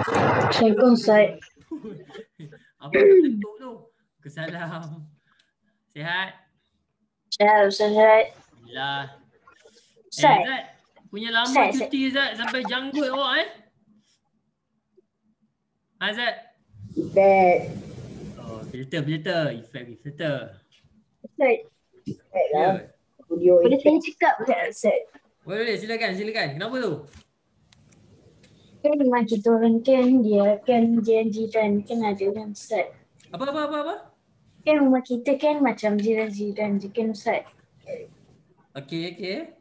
Assalamualaikum Ustaz. Apa letup tu? Kesalam. Sihat? Sihat Ustaz. Alhamdulillah. Ustaz. Zat, punya lama Ustaz. cuti Zat sampai janggut awak Zat? Effect. Oh, filter. Effect filter. Ustaz. Effect Ya. lah. Audio Boleh effect. saya cakap tak Ustaz? Boleh, silakan. Kenapa tu? Kan memang kita orang kan dia kan jiran-jiran kan ada kan Ustaz. Apa? Kan rumah kita kan macam jiran-jiran je kan Ustaz. Okey.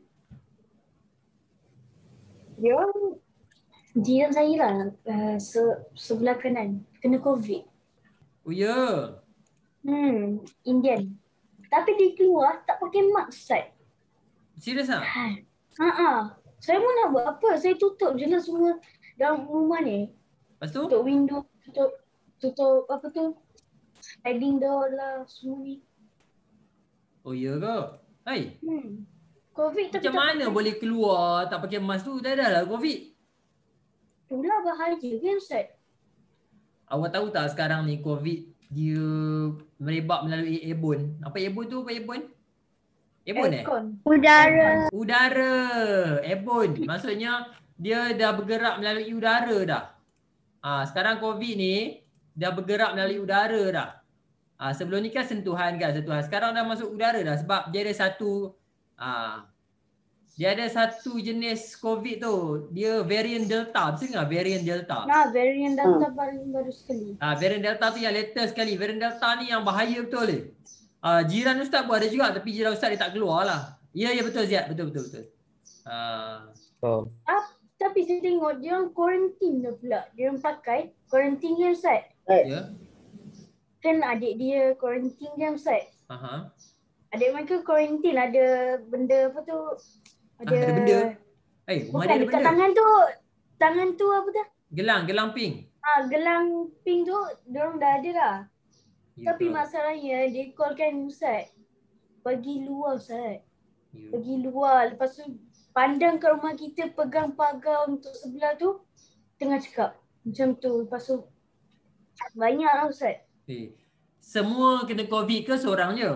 Dia orang jiran saya lah sebelah kanan kena COVID. Oh ya. Indian. Tapi dia keluar tak pakai mask Ustaz. Serius ah? Saya mau nak buat apa? Saya tutup je lah semua dalam rumah ni. Lepas tu? Tutup window, tutup apa tu? Sliding door lah semua ni. Oh ya ke? Hai. COVID tapi Macam mana boleh keluar tak pakai mask tu? Dah lah COVID. Itulah bahaya kan Ustaz? Awak tahu tak sekarang ni COVID dia merebak melalui airborne. Apa airborne tu? Airborne Udara. Airborne. Maksudnya dia dah bergerak melalui udara dah. Sekarang COVID ni dah bergerak melalui udara dah. Sebelum ni kan sentuhan. Sekarang dah masuk udara dah sebab dia ada satu jenis COVID tu. Dia varian Delta. Betul tak varian Delta? Varian Delta baru sekali. Varian Delta tu yang latest sekali. Varian Delta ni yang bahaya betul ni. Jiran Ustaz pun ada juga tapi jiran Ustaz dia tak keluar lah. Ya betul Ziad. Betul. Tapi saya tengok dia orang quarantine dah pula. Dia orang pakai quarantine kan Ustaz? Ya. Kan adik dia quarantine kan Ustaz? Adik mereka quarantine ada benda apa tu? Ada benda? Rumah dia ada dekat benda? tangan tu apa tu? Gelang pink. Gelang pink tu diorang dah ada lah. Ya, Tapi masalahnya dia call kan Ustaz. Pergi luar Ustaz. Ya. Pergi luar. Lepas tu pandang kat rumah kita pegang pagar untuk sebelah tu. Tengah cakap. Macam tu. Lepas tu banyak lah Ustaz. Semua kena COVID ke seorang je?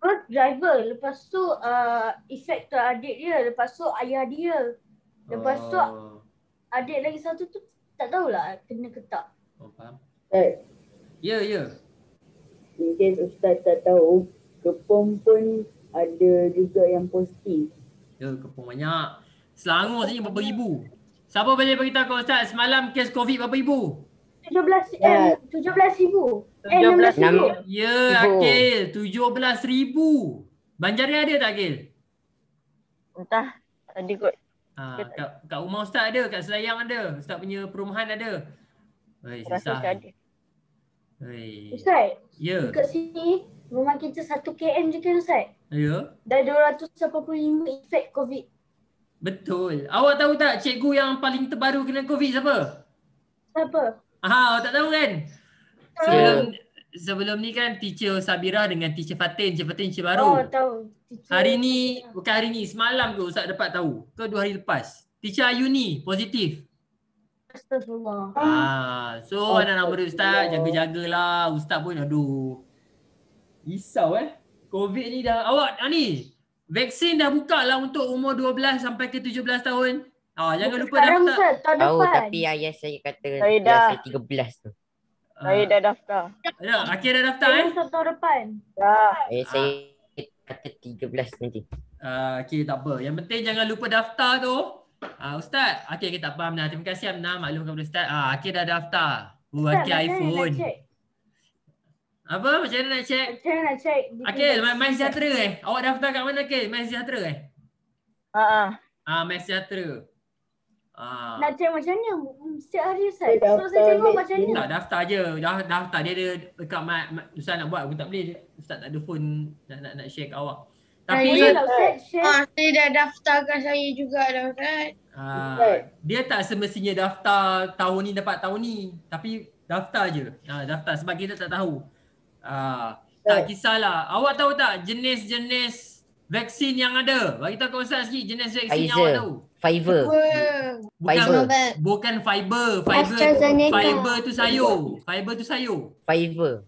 First driver. Lepas tu efek tu adik dia. Lepas tu ayah dia. Lepas tu adik lagi satu tu tak tahulah kena ke tak. Faham. Ya. Ya. Mungkin Ustaz tak tahu, Kepong pun ada juga yang positif. Ya, Kepong banyak. Selangor sini berapa ribu. Siapa boleh beritahu ke Ustaz semalam kes COVID berapa ribu? 17,000. 16,000. Ya, Akil. 17,000. Banjaran ada tak Akil? Entah. Ada kot. Kat rumah Ustaz ada, kat Selayang ada. Ustaz punya perumahan ada. Rasa Susah. ada. Ustaz, Ya. dekat sini rumah kita 1 km je kan Ustaz? Ya. Dah 285 efek COVID. Betul. Awak tahu tak cikgu yang paling terbaru kena COVID siapa? Siapa? Awak tak tahu kan? Sebelum ni kan teacher Sabira dengan teacher Fatin. Teacher baru. Tahu. Hari ni, bukan hari ni, semalam ke Ustaz dapat tahu? Ke 2 hari lepas? Teacher Ayuni positif. Astagfirullah. So anak nama dia Ustaz, jaga-jagalah. Ustaz pun aduh. Risau COVID ni dah. Awak ni, vaksin dah buka lah untuk umur 12 sampai ke 17 tahun. Jangan lupa Sekarang daftar. Ustaz, tahun Tahu depan. tapi ayah saya kata Saya dah. saya 13 tu. Saya dah daftar. Akhir dah daftar Tahun depan. Dah. Ayah saya kata 13 nanti. Okay, tak apa. Yang penting jangan lupa daftar tu. Ustaz, Akil kita tak faham dah. Terima kasih Amna maklum kepada Ustaz. Akil dah daftar. Akil iPhone. Apa? Macam mana nak check? Macam mana nak check? Akil, My Sejahtera Awak daftar kat mana Akil? My Sejahtera My Sejahtera. Nak check macam mana? Setiap hari Ustaz. So saya tengok macam mana? Tak, daftar je. Daftar. Dia ada dekat Ustaz nak buat pun tak boleh. Ustaz tak ada phone nak share kat awak. Tapi Ustaz, saya dah daftarkan saya juga dah Ustaz. dia tak semestinya daftar tahun ni dapat tahun ni. Tapi daftar je. Daftar sebab kita tak tahu. Tak kisahlah. Awak tahu tak jenis-jenis Vaksin yang ada. Bagi tahu kat Ustaz sikit jenis vaksin yang awak tahu. Pfizer. Bukan fiber. AstraZeneca. Fiber tu sayur. Pfizer.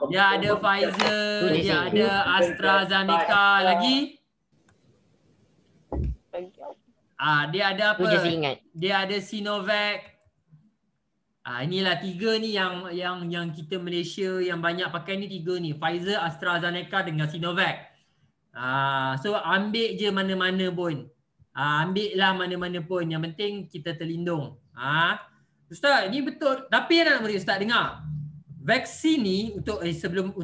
Dia ada Pfizer, dia ada AstraZeneca lagi. Dia ada apa? Dia ada Sinovac. Inilah 3 ni yang kita Malaysia yang banyak pakai ni 3 ni. Pfizer, AstraZeneca dengan Sinovac. So ambil je mana-mana pun. Ambil lah mana-mana pun. Yang penting kita terlindung. Ustaz, ni betul. Tapi nak beri Ustaz dengar. Vaksin ni sebelum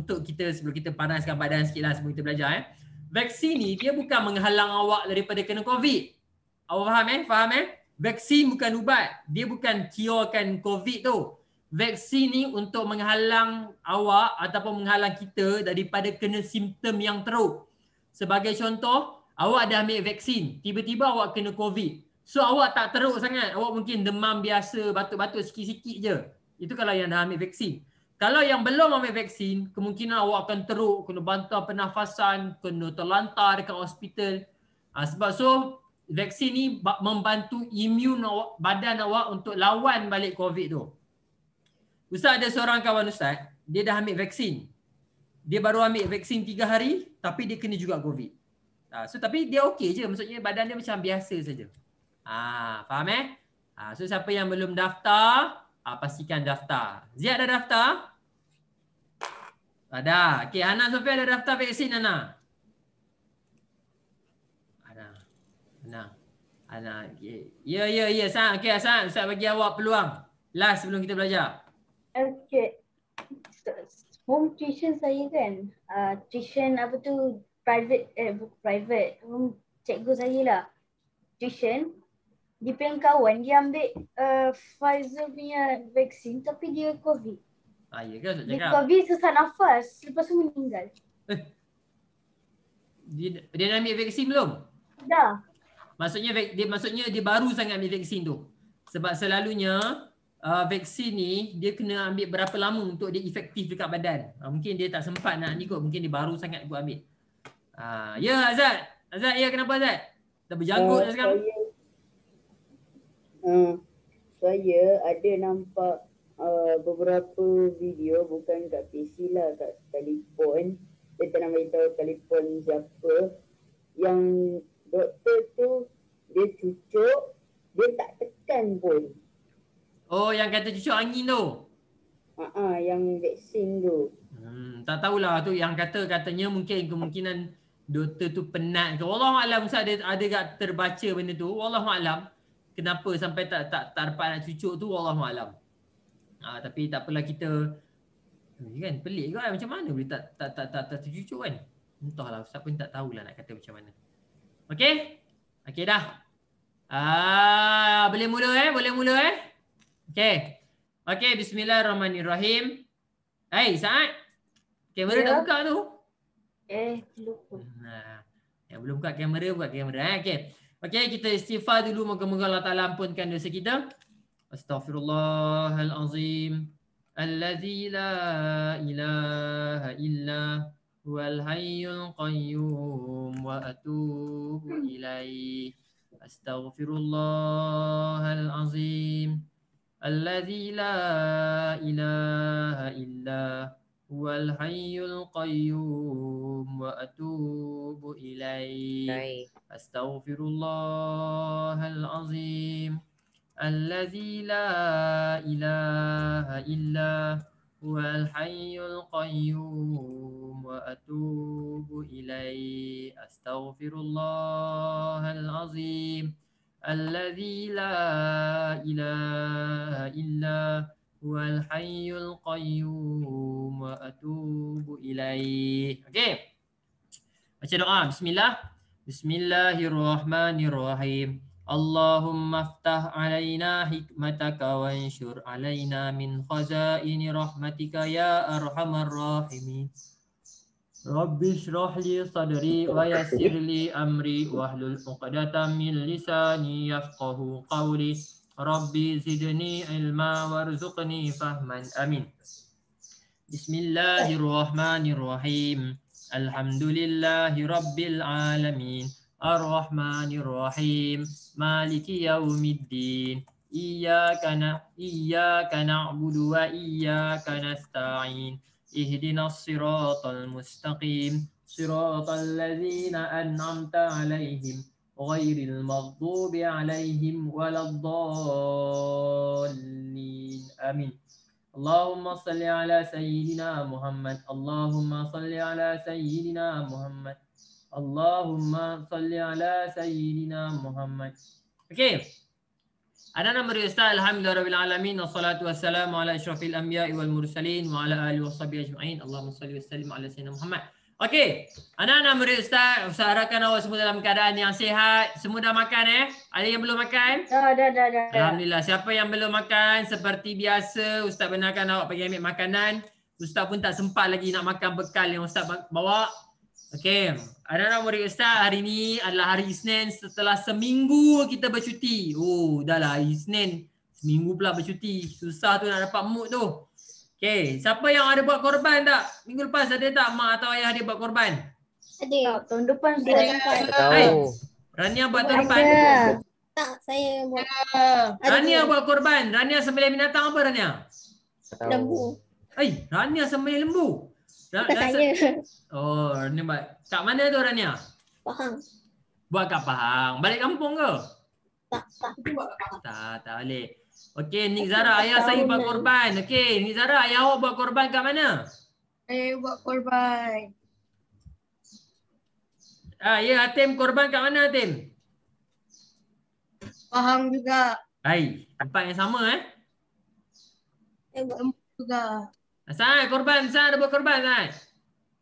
kita panaskan badan sikit lah sebelum kita belajar. Vaksin ni dia bukan menghalang awak daripada kena COVID. Awak faham? Vaksin bukan ubat. Dia bukan curekan COVID tu. Vaksin ni untuk menghalang awak ataupun menghalang kita daripada kena simptom yang teruk. Sebagai contoh, awak dah ambil vaksin. Tiba-tiba awak kena COVID. So awak tak teruk sangat. Awak mungkin demam biasa, batuk-batuk sikit-sikit je. Itu kalau yang dah ambil vaksin. Kalau yang belum ambil vaksin, kemungkinan awak akan teruk, kena bantuan pernafasan, kena terlantar dekat hospital. Sebab vaksin ni membantu imun badan awak untuk lawan balik COVID tu. Ustaz ada seorang kawan Ustaz, dia dah ambil vaksin. Dia baru ambil vaksin 3 hari, tapi dia kena juga COVID. Tapi dia okey je, maksudnya badan dia macam biasa saja. Faham So siapa yang belum daftar, pastikan daftar. Ziad dah daftar? Ada. Okey, Hana Sofia ada daftar vaksin Hana? Ana. Okay. Ya. Hasan. Okey Hasan, Ustaz bagi awak peluang. Last sebelum kita belajar. Okey. Home tuition saya kan. Tuition apa tu private. Home cikgu saya lah. Tuition. Dia punya kawan dia ambil Pfizer punya vaksin tapi dia COVID. Ya ke Ustaz cakap? Dia COVID sesak nafas. Lepas tu meninggal. Dia dah ambil vaksin belum? Dah. Maksudnya dia baru sangat ambil vaksin tu. Sebab selalunya vaksin ni dia kena ambil berapa lama untuk dia efektif dekat badan. Mungkin dia tak sempat nak ni kot, mungkin dia baru sangat kot ambil. Ya Azad. Azad ya, kenapa Azad? Dah berjanggut dah sekarang. Saya ada nampak beberapa video, bukan kat PC lah, kat telefon. Saya tak nak beritahu telefon siapa, yang doktor tu dia cucuk, dia tak tekan pun. Yang kata cucuk angin tu? Yang vaksin tu. Tak tahulah tu yang katanya mungkin kemungkinan doktor tu penat ke. Wallahualam Ustaz ada tak terbaca benda tu. Wallahualam. Kenapa sampai tak dapat nak cucuk tu, wallahualam. Tapi tak apalah kita kan pelik kan, macam mana boleh tak tercucuk kan. Entahlah Ustaz pun tak tahulah nak kata macam mana. Okey dah. Boleh mula. Okey, bismillahirrahmanirrahim. Saad. Kamera tak buka tu. Lupa. Yang belum buka kamera, Okey, kita istighfar dulu, moga-moga Allah Taala ampunkan dosa kita. Astaghfirullahalazim. Allazi la ilaha illa huwal hayyul qayyum wa atubu ilaih. Astaghfirullahalazim. Allazi la ilaha illa huwal hayyul qayyum wa atubu ilaih. Astaghfirullahalazim. Allazi la ilaha illa huwal hayyul qayyum wa atubu ilaih. Astaghfirullahalazim. Allazi la ilaha illa huwal hayyul qayyum wa atubu ilaih. Okey. Baca doa. Bismillahirrahmanirrahim. Allahumma aftah alaina hikmataka wa anshur alaina min khazaini rahmatika ya arhamar rahimin. Rabbi shrah li sadri wa yassir li amri wahlul 'uqdatam min lisani yafqahu qawli. Rabbi zidni ilma warzuqni fahman. Amin. Bismillahirrahmanirrahim. Alhamdulillahi Rabbil Alamin. Ar-Rahmanir Rahim. Maliki Yaumiddin. Iyyaka na'budu wa iyyaka nasta'in. Ihdinas siratal mustaqim. Siratal ladzina an'amta 'alaihim ghairil maghdubi 'alaihim waladdallin. Amin. Allahumma salli ala sayyidina Muhammad. Allahumma salli ala sayyidina Muhammad. Allahumma salli ala sayyidina Muhammad. Okey. Ana nama dia Ustaz. Alhamdulillahirabbil alamin wassalatu wassalamu ala asyrafil anbiya'i wal mursalin wa ala alihi washabihi ajma'in. Allahumma salli wassallim ala sayyidina Muhammad. Okey. Ana nama dia Ustaz. Ustaz harapkan awak semua dalam keadaan yang sihat. Semua dah makan Ada yang belum makan? Dah. Alhamdulillah. Siapa yang belum makan, seperti biasa Ustaz benarkan awak pergi ambil makanan. Ustaz pun tak sempat lagi nak makan bekal yang Ustaz bawa. Okey. Anak-anak murid Ustaz, hari ni adalah hari Isnin setelah seminggu kita bercuti. Oh, dah lah hari Isnin. Seminggu pula bercuti. Susah tu nak dapat mood tu. Okey, siapa yang ada buat korban tak? Minggu lepas ada tak mak atau ayah dia buat korban? Ada. Tahun depan saya Hai. Rania buat tahun depan? Tak, saya buat. Rania buat korban. Rania sembelih binatang apa Rania? Lembu. Rania sembelih lembu. Bukan saya. Oh, Rania buat. Kat mana tu Rania? Pahang. Buat kat Pahang. Balik kampung ke? Tak. Tak balik. Okey, Nik Zara, ayah saya buat korban. Okey, Nik Zara, ayah awak buat korban kat mana? Saya buat korban. Ya, Hatim korban kat mana Hatim? Pahang juga. Tempat yang sama Saya buat Juga. Sa'ad korban, Sa'ad ada buat korban Sa'ad?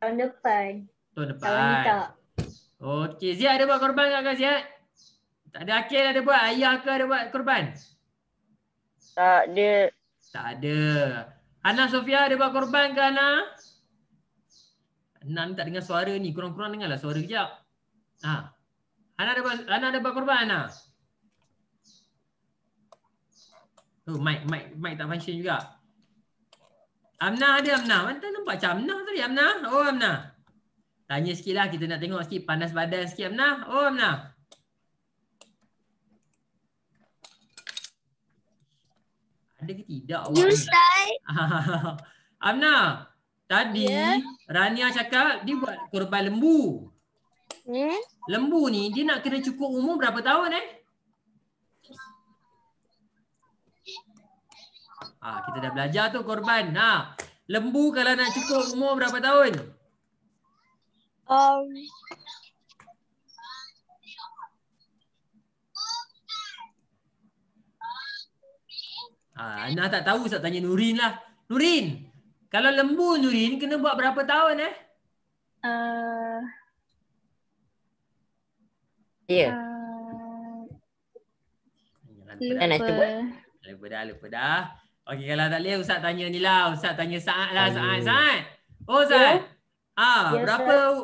tahun depan. Tahun Tahun ni depan. tak. Okey, Ziad ada buat korban tak Ziad? Tak ada. Akil ada buat, ayah ke ada buat korban? Tak ada. Tak ada. Hana Sofia ada buat korban ke Hana? Hana ni tak dengar suara ni. Kurang-kurang dengarlah suara kejap. Hana ada buat korban Hana? Oh, mic tak function juga. Amnah ada Amnah. Mana nampak macam Amnah tadi Amnah? Oh Amnah. Tanya sikit lah, kita nak tengok sikit panas badan sikit Amnah. Oh Amnah. Ada ke tidak awak? Ustaz. Amnah, tadi Rania cakap dia buat korban lembu. Lembu ni dia nak kena cukup umur berapa tahun kita dah belajar tu korban. Lembu kalau nak cukup umur berapa tahun? Ana tak tahu, saya tanya Nurin lah. Nurin, kalau lembu Nurin kena buat berapa tahun Lupa dah. Okey, kalau tak boleh Ustaz tanya ni lah. Ustaz tanya Sa'ad lah. Sa'ad. Oh Sa'ad.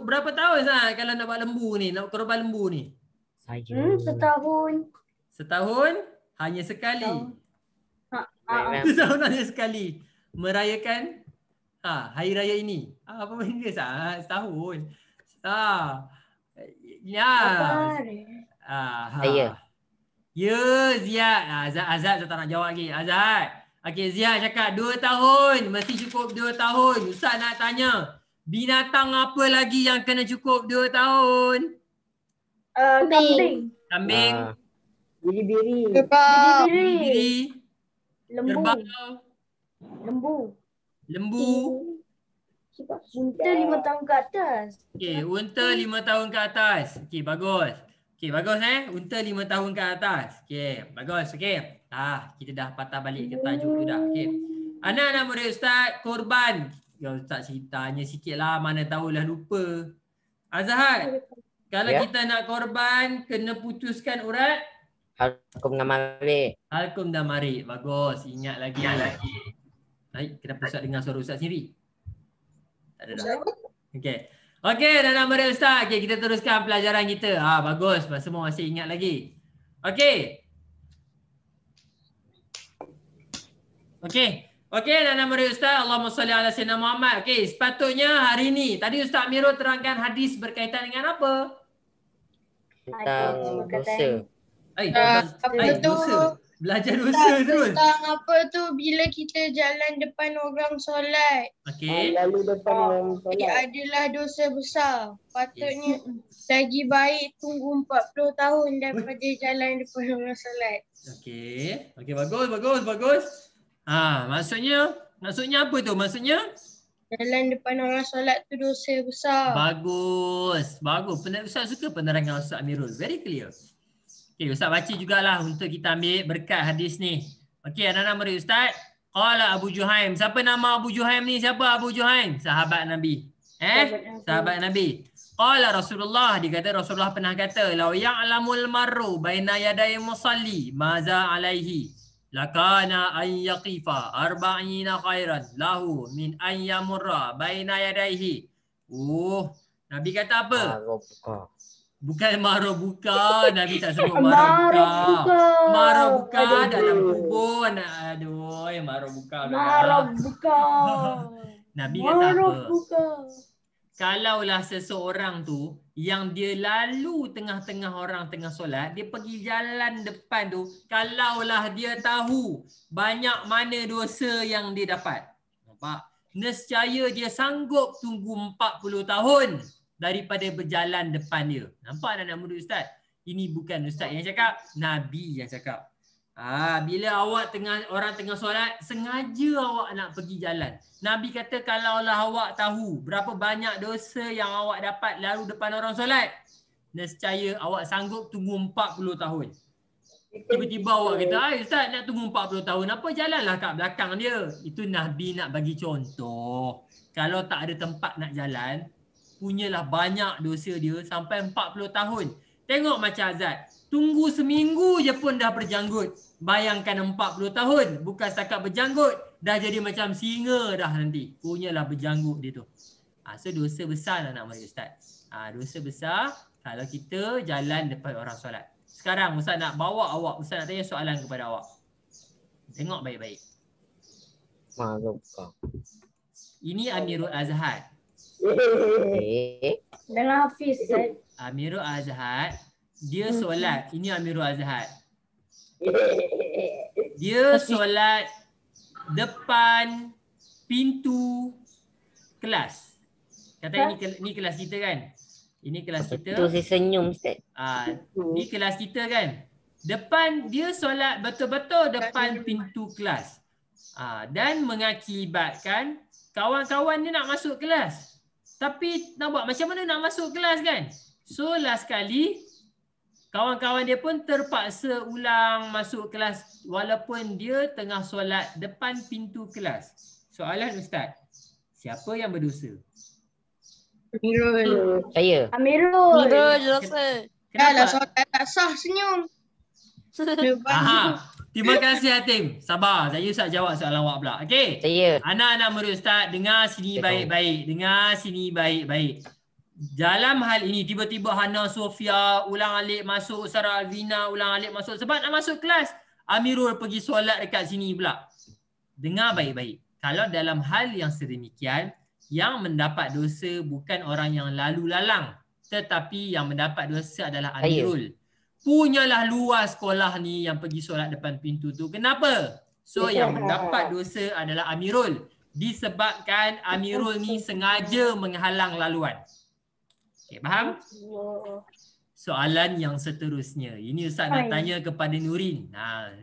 Berapa tahun Sa'ad kalau nak buat lembu ni, nak korban lembu ni? Setahun. Setahun? Hanya sekali? Setahun hanya sekali. Merayakan hari raya ini. Apa benda Sa'ad? Setahun. Ya, Ziad. Azad saya tak nak jawab lagi. Azad. Okey, Ziad cakap 2 tahun. Mesti cukup 2 tahun. Ustaz nak tanya. Binatang apa lagi yang kena cukup 2 tahun? Kambing. Kambing. Biri-biri. Biri. Lembu. Lembu. Unta 5 tahun ke atas. Okey, unta 5 tahun ke atas. Okey, bagus. Unta 5 tahun ke atas. Okey, bagus. Okey. Kita dah patah balik ke tajuk tu dah. Okey. Anak-anak murid Ustaz, korban. Ya Ustaz ceritanya sikit lah, mana tahulah lupa. Azhar, kalau kita nak korban, kena putuskan urat Halkum dan Marik. Halkum dan Marik. Bagus, ingat lagi. Baik, kenapa Ustaz dengar suara Ustaz sendiri? Tak ada dah. Okey, anak-anak murid Ustaz. Okey, kita teruskan pelajaran kita. Bagus, semua masih ingat lagi. Okey, dan nama dia Ustaz. Allahumma salli ala Sayyidina Muhammad. Okey, sepatutnya hari ni. Tadi Ustaz Amirul terangkan hadis berkaitan dengan apa? Tentang dosa. Dosa. Belajar dosa terus. Tentang apa tu bila kita jalan depan orang solat. Okey. Lalu depan orang Dia solat. adalah dosa besar. Patutnya lagi baik tunggu 40 tahun daripada jalan depan orang solat. Okey. Okey, bagus. Maksudnya apa tu? Maksudnya Jalan depan orang solat tu dosa besar. bagus. Ustaz suka penerangan Ustaz Amirul. Very clear. Okey, Ustaz baca jugalah untuk kita ambil berkat hadis ni. Okey, ada nama dia Ustaz. Qala Abu Juhaim. Siapa nama Abu Juhaim ni? Siapa Abu Juhaim? Sahabat Nabi. Sahabat Nabi. Qala Rasulullah. Dia kata Rasulullah pernah kata, "Lau ya'lamul marru baina yaday musalli maza alaihi lakana an yaqifa arba'ina khairan lahu min an yamurra baina yadayhi." Nabi kata apa? Bukan marah buka. Nabi tak sebut marah buka. Marah buka dalam kubur. Aduh, marah buka. Nabi kata apa? Kalaulah seseorang tu yang dia lalu tengah-tengah orang tengah solat, dia pergi jalan depan tu, kalaulah dia tahu banyak mana dosa yang dia dapat. Nampak? Nescaya dia sanggup tunggu 40 tahun daripada berjalan depan dia. Nampak tak nak murid Ustaz? Ini bukan Ustaz yang cakap, Nabi yang cakap. Bila orang tengah solat, sengaja awak nak pergi jalan. Nabi kata kalaulah awak tahu berapa banyak dosa yang awak dapat lalu depan orang solat, nescaya awak sanggup tunggu 40 tahun. Tiba-tiba awak kata, Ustaz nak tunggu 40 tahun, apa jalanlah kat belakang dia. Itu Nabi nak bagi contoh. Kalau tak ada tempat nak jalan, punyalah banyak dosa dia sampai 40 tahun. Tengok macam Azad. Tunggu seminggu je pun dah berjanggut. Bayangkan 40 tahun. Bukan setakat berjanggut. Dah jadi macam singa dah nanti. Punyalah berjanggut dia tu. So dosa besar lah nak mari Ustaz. Dosa besar kalau kita jalan depan orang solat. Sekarang Ustaz nak bawa awak. Ustaz nak tanya soalan kepada awak. Tengok baik-baik. Ini Amirul Azhar. Dalam Hafiz, Ustaz. Amirul Azhar. Dia solat. Ini Amirul Azhar. Dia solat depan pintu kelas. Kata ini kelas kita kan? Ini kelas kita. Tu saya senyum Ustaz. Ini kelas kita kan? Depan dia solat betul-betul depan pintu kelas. Dan mengakibatkan kawan-kawan dia nak masuk kelas. Tapi nak buat macam mana nak masuk kelas kan? So last kali kawan-kawan dia pun terpaksa ulang masuk kelas walaupun dia tengah solat depan pintu kelas. Soalan Ustaz, siapa yang berdosa? Amirul. Saya. Amirul. dosa. Dah solat tak sah senyum. Terima kasih Hatim. Sabar, saya Ustaz jawab soalan awak pula. Okey. Saya. Anak-anak murid Ustaz, dengar sini baik-baik. Dengar sini baik-baik. Dalam hal ini tiba-tiba Hana Sofia ulang-alik masuk, Sarah Alvina ulang-alik masuk sebab nak masuk kelas. Amirul pergi solat dekat sini pula. Dengar baik-baik. Kalau dalam hal yang sedemikian, yang mendapat dosa bukan orang yang lalu lalang, tetapi yang mendapat dosa adalah Amirul. Punyalah luas sekolah ni yang pergi solat depan pintu tu. Kenapa? So yang mendapat dosa adalah Amirul. Disebabkan Amirul ni sengaja menghalang laluan. Okay, faham? Soalan yang seterusnya. Ini Ustaz nak tanya kepada Nurin.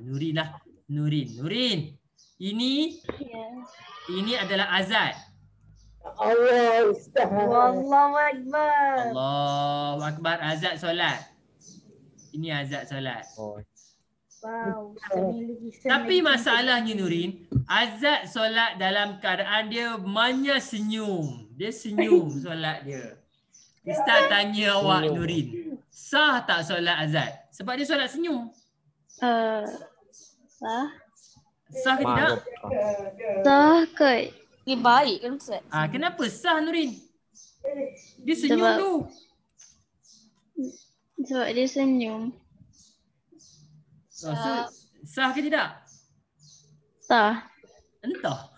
Nurin lah. Nurin. Ini adalah Azad. Allah Ustaz. Wallahu Akbar. Allahu Akbar. Azad solat. Ini Azad solat. Wow. Tapi masalahnya Nurin, Azad solat dalam keadaan dia banyak senyum. Dia senyum solat dia. Ustaz tanya awak Nurin, sah tak solat Azad? Sebab dia solat senyum. Sah. Sah ke tidak? Sah kot. Dia baik kan Ustaz? Kenapa sah Nurin? Dia senyum tu. Sebab dia senyum. Sah ke tidak? Sah. Entah.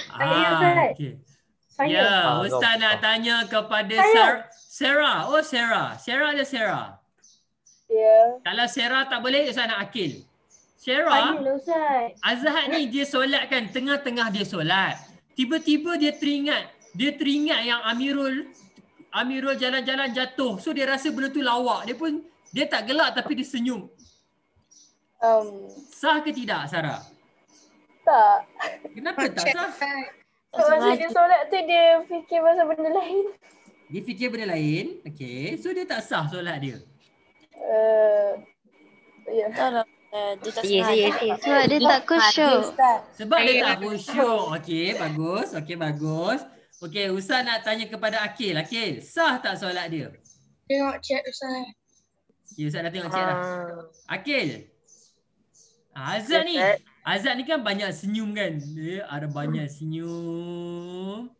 Saya, Ustaz. Okey. Saya. Ya, Ustaz nak tanya kepada Sarah. Oh, Sarah. Sarah ada Sarah. Ya. Kalau Sarah tak boleh, Ustaz nak Akil. Sarah, Tanyalah, Ustaz. Azhar ni dia solat kan, tengah-tengah dia solat. Tiba-tiba dia teringat yang Amirul jalan-jalan jatuh. So dia rasa benda tu lawak. Dia tak gelak tapi dia senyum. Sah ke tidak, Sarah? Tak. Kenapa tak sah? Masa dia solat tu dia fikir pasal benda lain. Dia fikir benda lain. Okey. So dia tak sah solat dia. Ya. Dia tak Sebab dia tak khusyuk. Sebab dia tak khusyuk. Okey, bagus. Okey, Ustaz nak tanya kepada Akil. Akil, sah tak solat dia? Tengok chat Ustaz. Ya, Ustaz dah tengok chat dah. Akil. Azad ni kan banyak senyum kan. Dia ada banyak senyum.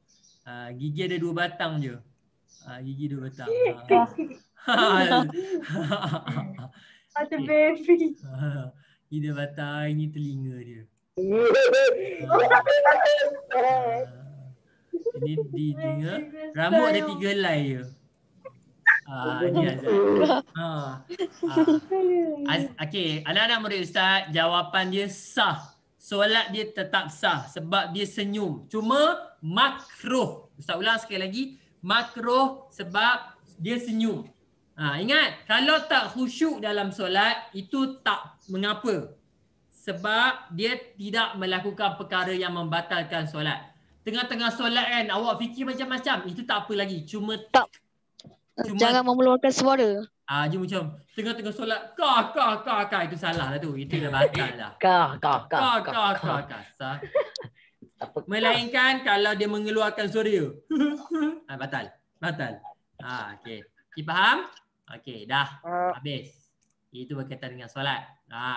Gigi ada 2 batang je. Gigi 2 batang. Ada baby. Ini batang, ini telinga dia. Ini didengar. Rambut ada 3 helai je. Ni Azad. Okey, anak-anak murid Ustaz, jawapan dia sah. Solat dia tetap sah sebab dia senyum. Cuma makruh. Ustaz ulang sekali lagi. Makruh sebab dia senyum. Ingat, kalau tak khusyuk dalam solat, itu tak mengapa. Sebab dia tidak melakukan perkara yang membatalkan solat. Tengah-tengah solat kan, awak fikir macam-macam. Itu tak apa lagi. Cuma Jangan mengeluarkan suara. Dia macam tengah-tengah solat, kah. Itu salah lah tu. Itu dah batal dah. Kah. Sah. Melainkan kalau dia mengeluarkan suara. Batal. Okey. Kita faham? Okey, dah. Habis. Itu berkaitan dengan solat.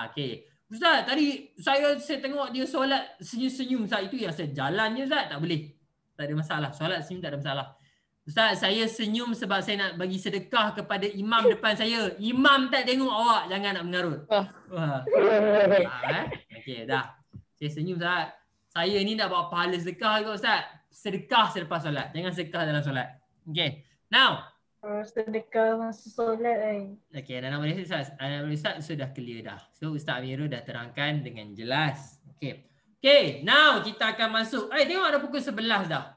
Okey. Ustaz, tadi saya tengok dia solat senyum-senyum. Ustaz, itu yang saya jalan je, Ustaz. Tak boleh. Tak ada masalah. Solat senyum tak ada masalah. Ustaz, saya senyum sebab saya nak bagi sedekah kepada imam depan saya. Imam tak tengok awak, jangan nak mengarut. Okey, dah. Saya senyum, Ustaz. Saya ni nak bawa pahala sedekah ke, Ustaz? Sedekah selepas solat. Jangan sedekah dalam solat. Okey. Now, sedekah masa solat okey, anak-anak Ustaz sudah clear dah. So Ustaz Amirul dah terangkan dengan jelas. Okey. Okey, now kita akan masuk. Tengok ada pukul 11 dah.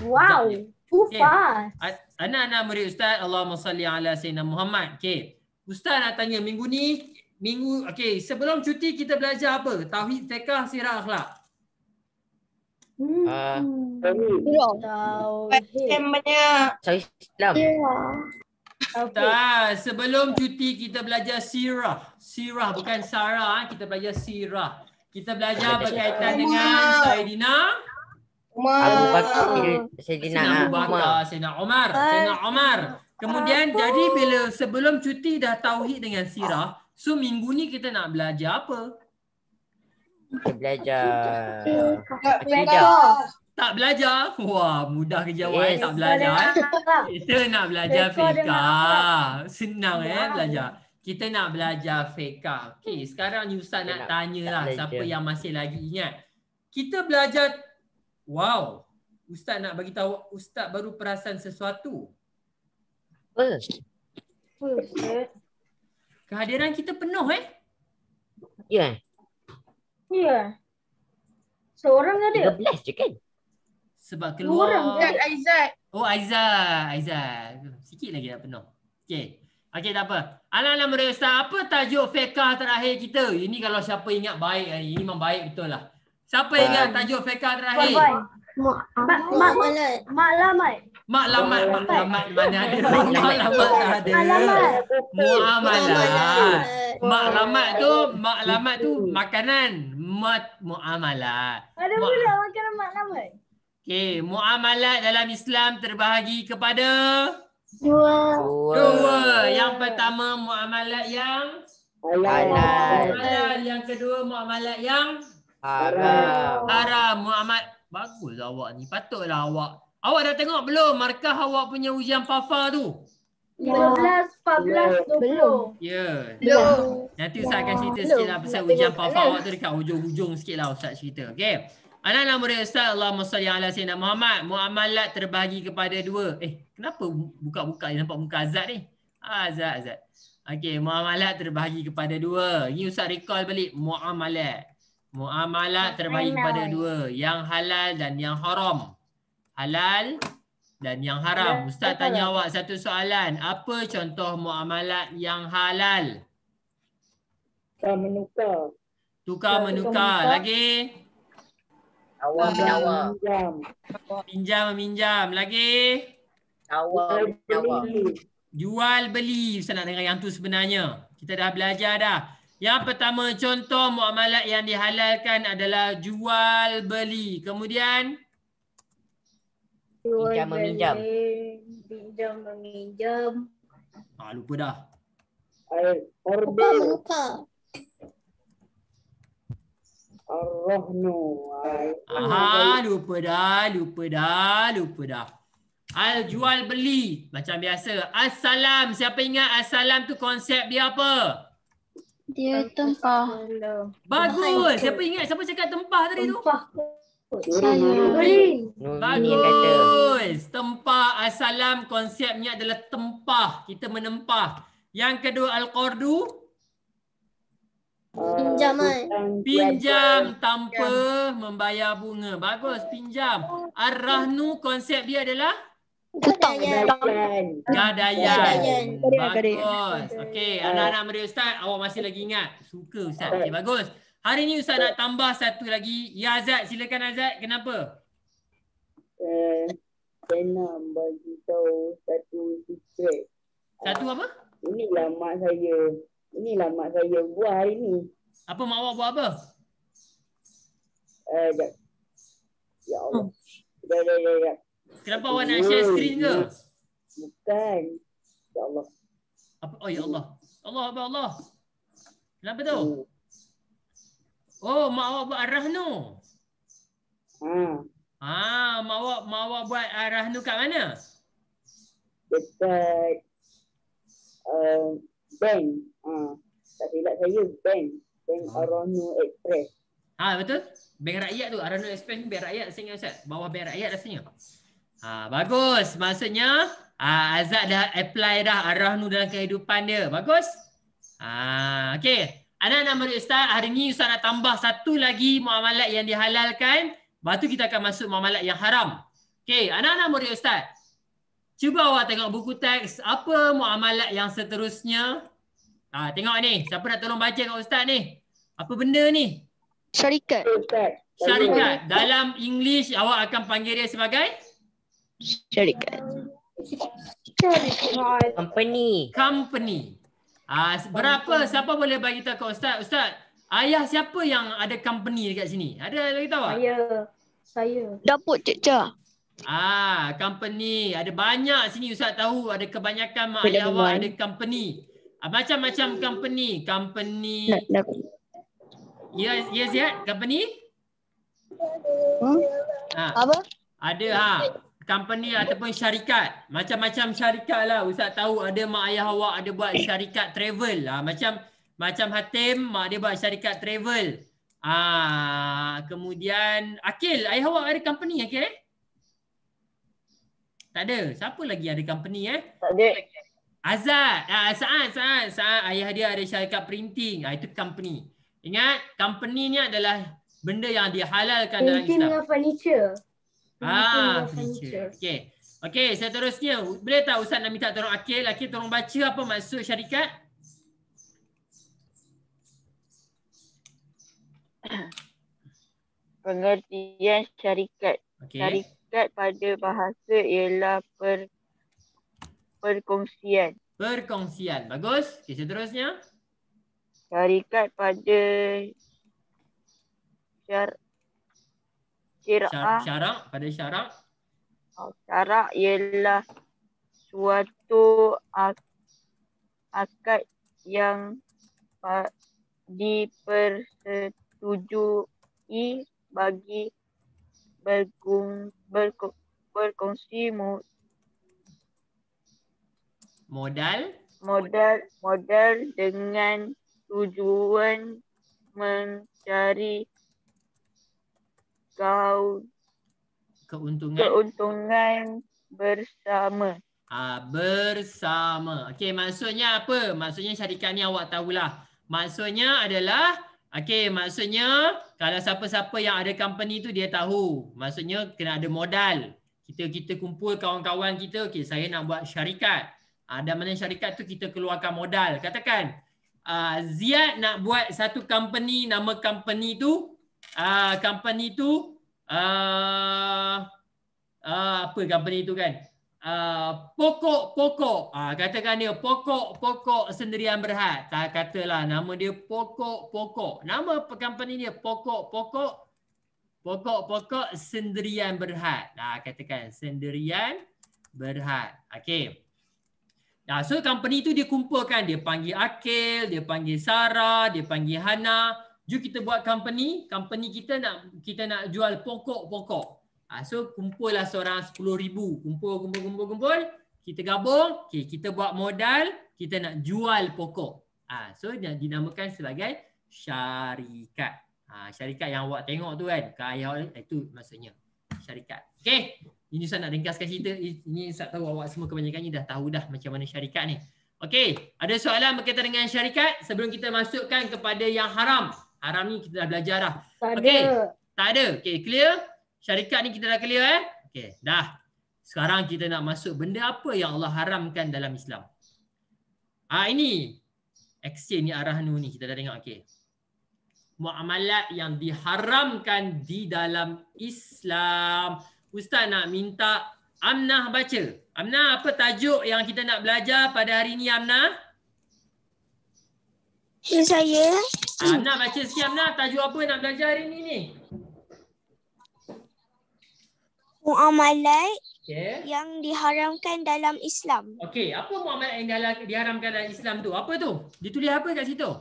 Wow. Too fast. Anak-anak murid Ustaz, Allahumma salli ala Sayyidina Muhammad. Okey. Ustaz nak tanya minggu ni, sebelum cuti kita belajar apa? Tauhid, fiqh, sirah, akhlak. Sebelum cuti kita belajar sirah. Sirah bukan sarah, kita belajar sirah. Kita belajar berkaitan dengan Sayyidina Abu Bakar, Sayyidina Umar. Kemudian jadi bila sebelum cuti dah tauhid dengan sirah, so minggu ni kita nak belajar apa? Kita belajar tak belajar? Wah, mudah ke jawab tak belajar. Kita nak belajar fiqh. Senang belajar. Kita nak belajar fiqh. Okey, sekarang ni Ustaz nak tanyalah siapa yang masih lagi ingat. Kita belajar. Wow. Ustaz nak bagi tahu Ustaz baru perasan sesuatu. Kehadiran kita penuh Ya. Seorang ada. 13 je kan? Sebab keluar. Aizat. Oh, Aizat. Sikit lagi dah penuh. Okey, tak apa. Anak-anak murid Ustaz, apa tajuk fiqh terakhir kita? Ini kalau siapa ingat baik, ini memang baik betul lah. Siapa ingat tajuk fiqh terakhir? Maklamat. Maklumat mana ada? Maklumat tak ada. Muamalat. Maklumat tu makanan. Muamalat. Ada pula makanan maklumat. Okey, muamalat dalam Islam terbahagi kepada Dua. Yang pertama muamalat yang halal. Yang kedua muamalat yang haram. Muamalat. Bagus awak ni. Patutlah awak dah tengok belum markah awak punya ujian FAFA tu? 13, 14, 20. Ya. Belum. Nanti Ustaz akan cerita sikit lah pasal ujian PAFA awak tu dekat hujung-hujung sikit lah Ustaz cerita. Okey. Anak-anak murid Ustaz, Allahumma salli ala sayyidina Muhammad. Muamalat terbahagi kepada dua. Kenapa buka-buka nampak muka Azad ni? Azad. Okey, muamalat terbahagi kepada dua. Ini Ustaz recall balik. Muamalat terbahagi kepada dua. Yang halal dan yang haram. Halal dan yang haram. Ustaz tanya awak satu soalan. Apa contoh muamalat yang halal? Menukar. Tukar menukar. Lagi? Tawar menawar. Pinjam meminjam. Lagi? Tawar menawar. Jual beli. Ustaz nak dengar yang tu sebenarnya. Kita dah belajar dah. Yang pertama contoh muamalat yang dihalalkan adalah jual beli. Kemudian? Pinjam meminjam. Pinjam meminjam. Lupa dah. Tukar menukar. Ar-Rahnu. Lupa dah. Al jual beli macam biasa. Assalam, siapa ingat assalam tu konsep dia apa? Dia tempah. Bagus. Siapa ingat siapa cakap tempah tadi tu? Bagus. Tempah assalam konsepnya adalah tempah. Kita menempah. Yang kedua al-qardu. Pinjam tanpa membayar bunga. Bagus, pinjam. Ar-rahnu konsep dia adalah gadaian. Bagus. Okey, anak-anak murid Ustaz, awak masih lagi ingat? Suka Ustaz. Okey, bagus. Hari ni Ustaz nak tambah satu lagi. Ya Azad, silakan Azad. Kenapa? Saya nak bagi tahu satu secret. Satu apa? Inilah mak saya buat hari ni. Apa mak awak buat apa? Ya Allah. Ya. Kenapa awak nak share screen ke? Bukan. Ya Allah. Apa? Oh ya Allah. Allah. Kenapa tu? Oh, mak awak buat ar-rahnu. Mak awak buat ar-rahnu kat mana? Dekat bank. Tak silap saya bank Ar-Rahnu Express. Betul. Bank Rakyat tu. Ar-Rahnu Express ni bank rakyat rasanya Ustaz. Bawah bank rakyat rasanya. Bagus. Maksudnya Azad dah apply dah ar-rahnu dalam kehidupan dia. Bagus. Okey. Anak-anak murid Ustaz, hari ni Ustaz nak tambah satu lagi muamalat yang dihalalkan. Lepas tu kita akan masuk muamalat yang haram. Okey, anak-anak murid Ustaz. Cuba awak tengok buku teks. Apa muamalat yang seterusnya? Tengok ni. Siapa nak tolong baca kat Ustaz ni? Apa benda ni? Syarikat. Syarikat. Dalam English awak akan panggil dia sebagai? Syarikat. Company. Berapa? Siapa boleh bagi tahu kat Ustaz? Ustaz, ayah siapa yang ada company dekat sini? Ada bagi tahu tak? Saya. Dapur Cik Cha. Company. Ada banyak sini Ustaz tahu. Ada kebanyakan mak ayah awak ada company. Macam-macam company. Ya Ziad, company? Apa? Ada company ataupun syarikat. Macam-macam syarikat lah. Ustaz tahu ada mak ayah awak ada buat syarikat travel. Macam Hatim, mak dia buat syarikat travel. Kemudian Akil, ayah awak ada company Akil Tak ada. Siapa lagi ada company Tak ada. Azad. Saat ayah dia ada syarikat printing. Itu company. Ingat, company ni adalah benda yang dihalalkan dalam Islam. Printing dengan furniture. Furniture. Okey, seterusnya. Boleh tak Ustaz nak minta tolong Akil? Akil tolong baca apa maksud syarikat? Pengertian syarikat. Syarikat pada bahasa ialah perkongsian. Bagus. Okey, seterusnya. Syarikat pada syarak ialah suatu akad yang dipersetujui bagi berkongsi Modal dengan tujuan mencari keuntungan bersama. Bersama. Okey, maksudnya apa? Maksudnya syarikat ni awak tahulah. Maksudnya adalah, maksudnya kalau siapa-siapa yang ada company tu dia tahu. Maksudnya kena ada modal. Kita kumpul kawan-kawan kita, okey, saya nak buat syarikat. Dan mana syarikat tu kita keluarkan modal. Katakan Ziad nak buat satu company, nama company tu apa company tu kan? Pokok. Katakan dia pokok Sendirian Berhad. Katalah nama dia pokok. Nama company dia pokok Sendirian Berhad. Katakan Sendirian Berhad. Okey. So company tu dia kumpulkan, dia panggil Akil, dia panggil Sarah, dia panggil Hana. Jom kita buat company kita nak jual pokok. So kumpullah seorang 10,000. Kumpul. Kita gabung, kita buat modal, kita nak jual pokok. So dinamakan sebagai syarikat. Syarikat yang awak tengok tu kan, itu maksudnya syarikat. Okey. Ini Ustaz nak ringkaskan cerita. Ini Ustaz tahu awak semua kebanyakannya dah tahu dah macam mana syarikat ni. Okey, ada soalan berkaitan dengan syarikat sebelum kita masukkan kepada yang haram. Haram ni kita dah belajar dah. Okey. Tak ada. Okey, clear? Syarikat ni kita dah clear Okey, dah. Sekarang kita nak masuk benda apa yang Allah haramkan dalam Islam. Ini exchange ni Ar-Rahnu ni kita dah tengok. Okey. Muamalat yang diharamkan di dalam Islam. Ustaz nak minta Amnah baca. Amnah, apa tajuk yang kita nak belajar pada hari ni, Amnah? Saya. Amnah baca sikit, Amnah. Tajuk apa nak belajar hari ni? Muamalat yang diharamkan dalam Islam. Okey, apa muamalat yang diharamkan dalam Islam tu? Apa tu? Ditulis apa kat situ?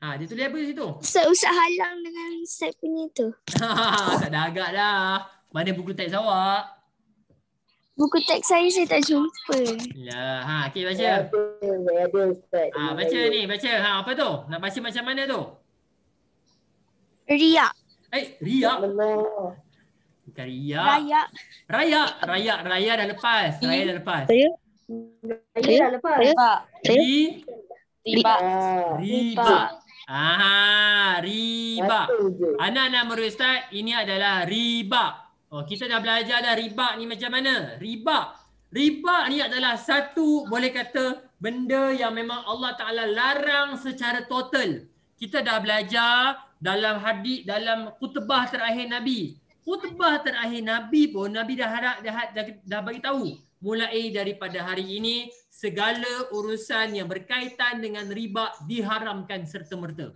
Dia tulis apa di situ? Ustaz halang dengan Ustaz punya tu. Tak ada agak dah. Mana buku teks awak? Buku teks saya tak jumpa. Lah, okey baca. Saya ada Ustaz. Baca ni, baca. Apa tu? Nak baca macam mana tu? Riak. Riak. Allah. Bukan riak. Raya dah lepas. Raya dah lepas. Raya dah lepas. Riba. Riba. Anak-anak murid Ustaz, ini adalah riba. Kita dah belajar dah riba ni macam mana. Riba ni adalah satu, boleh kata, benda yang memang Allah Ta'ala larang secara total. Kita dah belajar dalam hadis, dalam khutbah terakhir Nabi. Khutbah terakhir Nabi pun Nabi dah bagi tahu. Mulai daripada hari ini, segala urusan yang berkaitan dengan riba diharamkan serta-merta.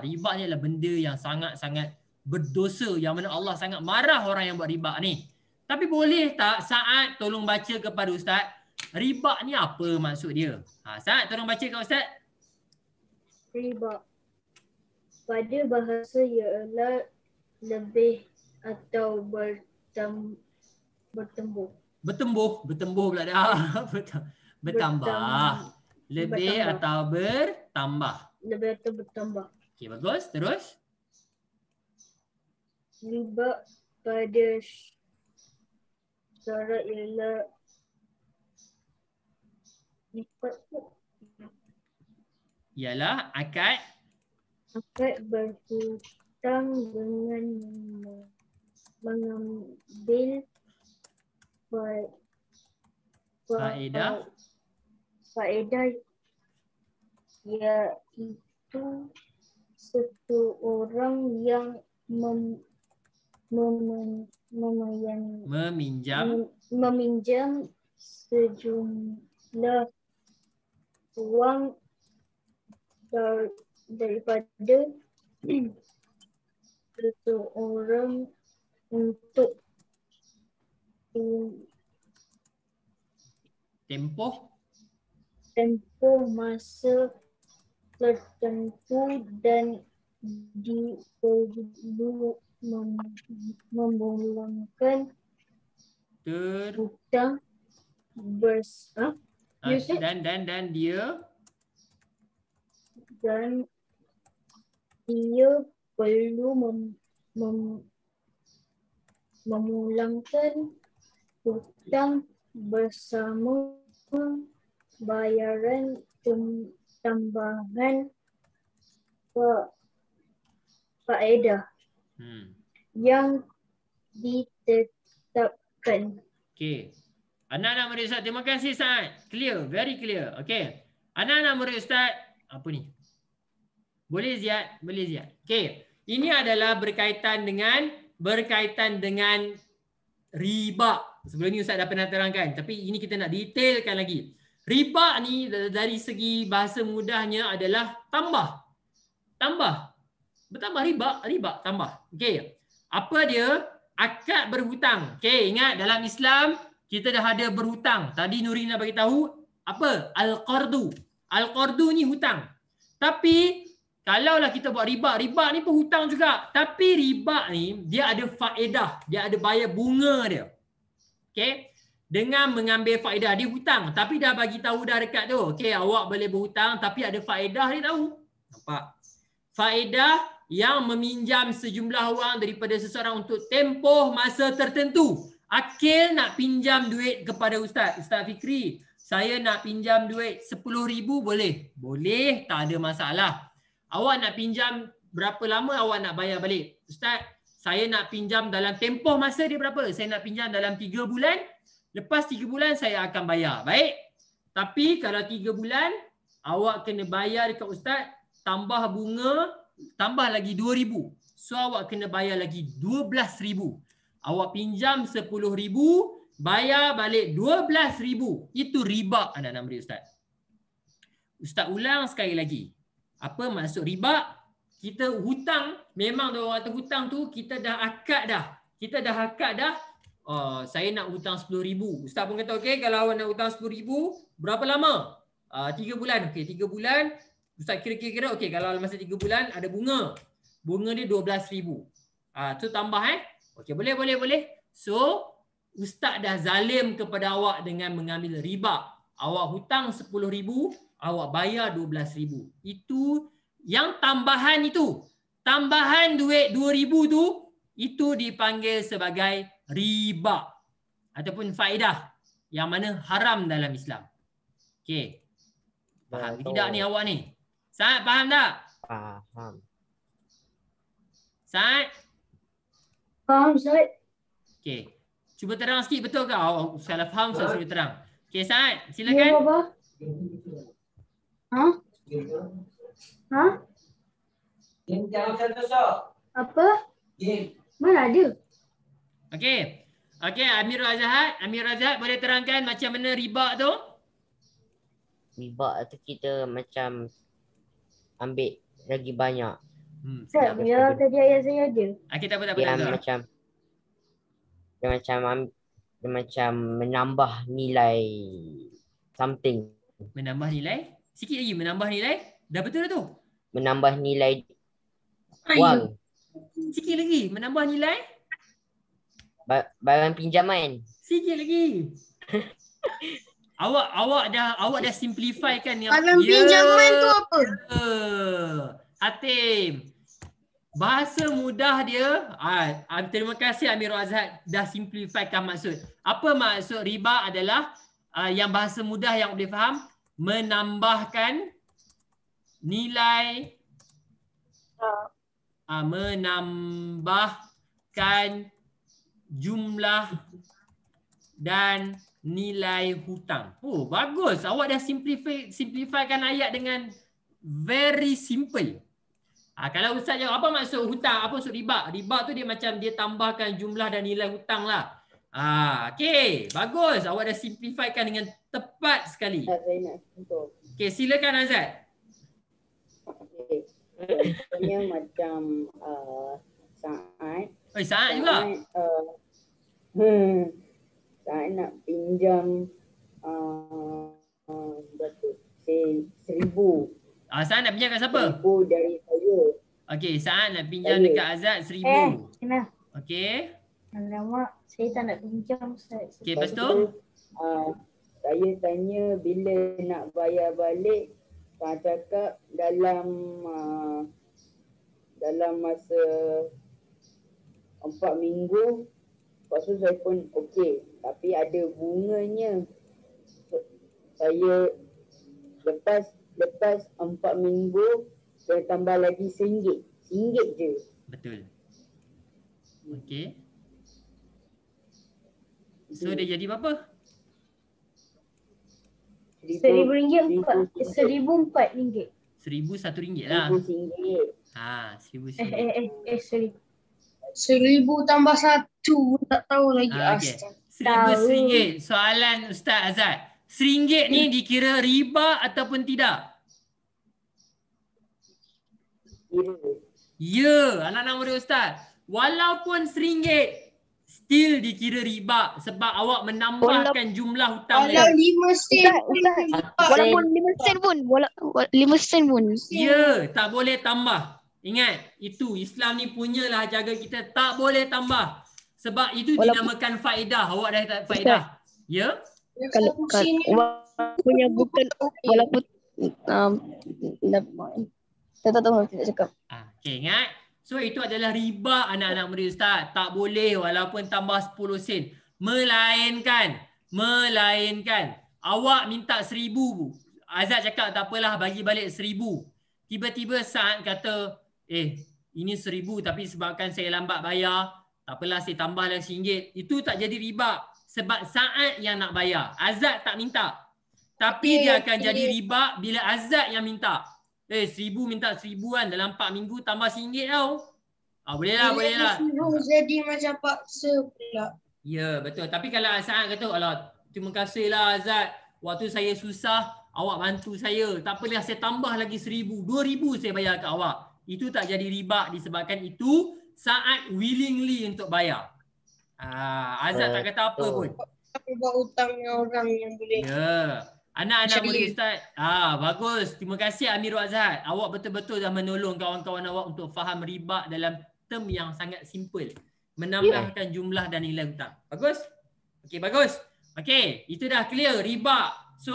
Riba ni adalah benda yang sangat-sangat berdosa, yang mana Allah sangat marah orang yang buat riba ni. Tapi boleh tak Saad tolong baca kepada Ustaz, riba ni apa maksud dia? Saad tolong baca ke Ustaz. Riba pada bahasa ialah lebih atau bertumbuh. Bertambah. Lebih atau bertambah. Okey, bagus. Terus. Riba pada syarat ialah akad berhutang dengan mengambil faedah iaitu seseorang yang meminjam sejumlah uang daripada seseorang untuk tempoh masa tertentu dan perlu memulangkan hutang dan dia perlu memulangkan hutang bersama bayaran tambahan faedah yang ditetapkan. Okey. Anak-anak murid Ustaz, terima kasih Saad. Clear, very clear. Okey. Anak-anak murid Ustaz, apa ni? Boleh Ziad? Boleh Ziad. Okey. Ini adalah berkaitan dengan riba. Sebelum ni Ustaz dah pernah terangkan, tapi ini kita nak detailkan lagi. Riba ni dari segi bahasa mudahnya adalah tambah. Bertambah riba tambah. Okey. Apa dia? Akad berhutang. Okey, ingat dalam Islam kita dah ada berhutang. Tadi Nurina bagi tahu apa? Al-qardu. Al-qardu ni hutang. Tapi kalaulah kita buat riba ni pun hutang juga. Tapi riba ni dia ada faedah, dia ada bayar bunga dia. Okey. Dengan mengambil faedah dia hutang, tapi dah bagi tahu dah dekat tu. Okey, awak boleh berhutang tapi ada faedah dia tahu. Nampak? Faedah yang meminjam sejumlah wang daripada seseorang untuk tempoh masa tertentu. Akil nak pinjam duit kepada Ustaz Fikri. Saya nak pinjam duit 10,000 boleh? Boleh, tak ada masalah. Awak nak pinjam berapa lama awak nak bayar balik? Ustaz, saya nak pinjam dalam tempoh masa dia berapa? Saya nak pinjam dalam 3 bulan. Lepas 3 bulan saya akan bayar. Baik. Tapi kalau 3 bulan, awak kena bayar dekat Ustaz, tambah bunga, tambah lagi 2,000. So awak kena bayar lagi 12,000. Awak pinjam 10,000, bayar balik 12,000. Itu riba anak-anak murid Ustaz. Ustaz ulang sekali lagi. Apa maksud riba? Kita hutang, memang waktu hutang tu kita dah akad dah. Saya nak hutang 10,000. Ustaz pun kata, okey, kalau awak nak hutang 10,000, berapa lama? 3 bulan. Okey, 3 bulan. Ustaz kira-kira, okey, kalau masa 3 bulan ada bunga. Bunga dia 12,000. Tu tambah Okey, boleh. So, Ustaz dah zalim kepada awak dengan mengambil riba. Awak hutang 10,000, awak bayar 12,000. Itu yang tambahan itu. Tambahan duit 2,000 tu, itu dipanggil sebagai riba ataupun faedah yang mana haram dalam Islam. Okey. Faham tidak ni awak ni? Saat faham tak? Faham. Saat? Faham Ustaz. Okey. Cuba terang sikit, betul ke? Salah faham saya suruh terang. Okey, Saat, silakan. Ya, Baba. Apa? Mana ada? Okey. Amirul Azhar boleh terangkan macam mana riba tu? Riba tu kita macam ambil lagi banyak. Ustaz, ya tadi ayat saya ada. Okey, tak apa. Dia macam menambah nilai something. Menambah nilai? Sikit lagi menambah nilai. Dah betul dah tu? Menambah nilai wang. Sikit lagi menambah nilai barang pinjaman. Sikit lagi. Awak dah simplifykan yang barang pinjaman tu apa? Hatim. Bahasa mudah dia. Terima kasih Amirul Azhar dah simplifykan maksud. Apa maksud riba adalah yang bahasa mudah yang boleh faham, menambahkan nilai menambahkan jumlah dan nilai hutang. Oh, bagus. Awak dah simplifykan ayat dengan very simple. Kalau Ustaz jawab apa maksud hutang, apa maksud riba? Riba tu dia macam dia tambahkan jumlah dan nilai hutang lah. Okey, bagus. Awak dah simplifykan dengan tepat sekali. Okey, silakan Azad. Okey. Contohnya macam Saad. Saad juga? Saad nak pinjam berapa? 1,000. Saad nak pinjam kat siapa? 1,000 dari saya. Okey, Saad nak pinjam dekat Azad 1,000. Kena. Okey. Alamak, saya tak nak pinjam Ustaz. Okey, lepas tu? Saya tanya bila nak bayar balik. Saya cakap dalam masa 4 minggu. Lepas tu saya pun okey. Tapi ada bunganya. Saya lepas 4 minggu saya tambah lagi RM1. RM1 je. Betul. Okey. So dia jadi berapa? RM1,004. RM1,004. RM1,001 lah. RM1. RM1,000. Sorry. 1,000 tambah 1 tak tahu lagi. Okay. RM1,000. Soalan Ustaz Azad. RM1 ni dikira riba ataupun tidak? Ya, anak-anak murid Ustaz. Walaupun RM1 still dikira riba sebab awak menambahkan jumlah hutang. Walau 5 sen pun. Walaupun 5 sen pun. 5 sen pun. Ya, tak boleh tambah. Ingat, itu Islam ni punyalah jaga kita. Tak boleh tambah. Sebab itu dinamakan faedah. Awak dah tak faedah. Ya? Kalau punya bukan walaupun saya tak tahu nak cakap. Okay, ingat. So itu adalah riba anak-anak murid Ustaz. Tak boleh walaupun tambah 10 sen. Melainkan awak minta 1,000. Azad cakap tak apalah bagi balik 1,000. Tiba-tiba Saad kata, ini 1,000 tapi sebabkan saya lambat bayar, tak apalah saya tambah lagi RM1. Itu tak jadi riba. Sebab Saad yang nak bayar. Azad tak minta. Tapi dia akan jadi riba bila Azad yang minta. 1,000 minta 1,000 kan. Dalam 4 minggu tambah RM1 tau. Boleh lah. Jadi macam paksa pula. Ya, betul. Tapi kalau Saad kata, alah, terima kasih lah Azad. Waktu saya susah, awak bantu saya. Tak apalah saya tambah lagi 1,000. 2,000 saya bayar kat awak. Itu tak jadi riba disebabkan itu Saad willingly untuk bayar. Azad tak kata apa pun. Tapi buat hutang dengan orang yang boleh. Ya. Anak-anak murid Ustaz. Bagus. Terima kasih Amirul Azhar. Awak betul-betul dah menolong kawan-kawan awak untuk faham riba dalam term yang sangat simple. Menambahkan jumlah dan nilai hutang. Bagus? Okey, bagus. Okey, itu dah clear riba. So,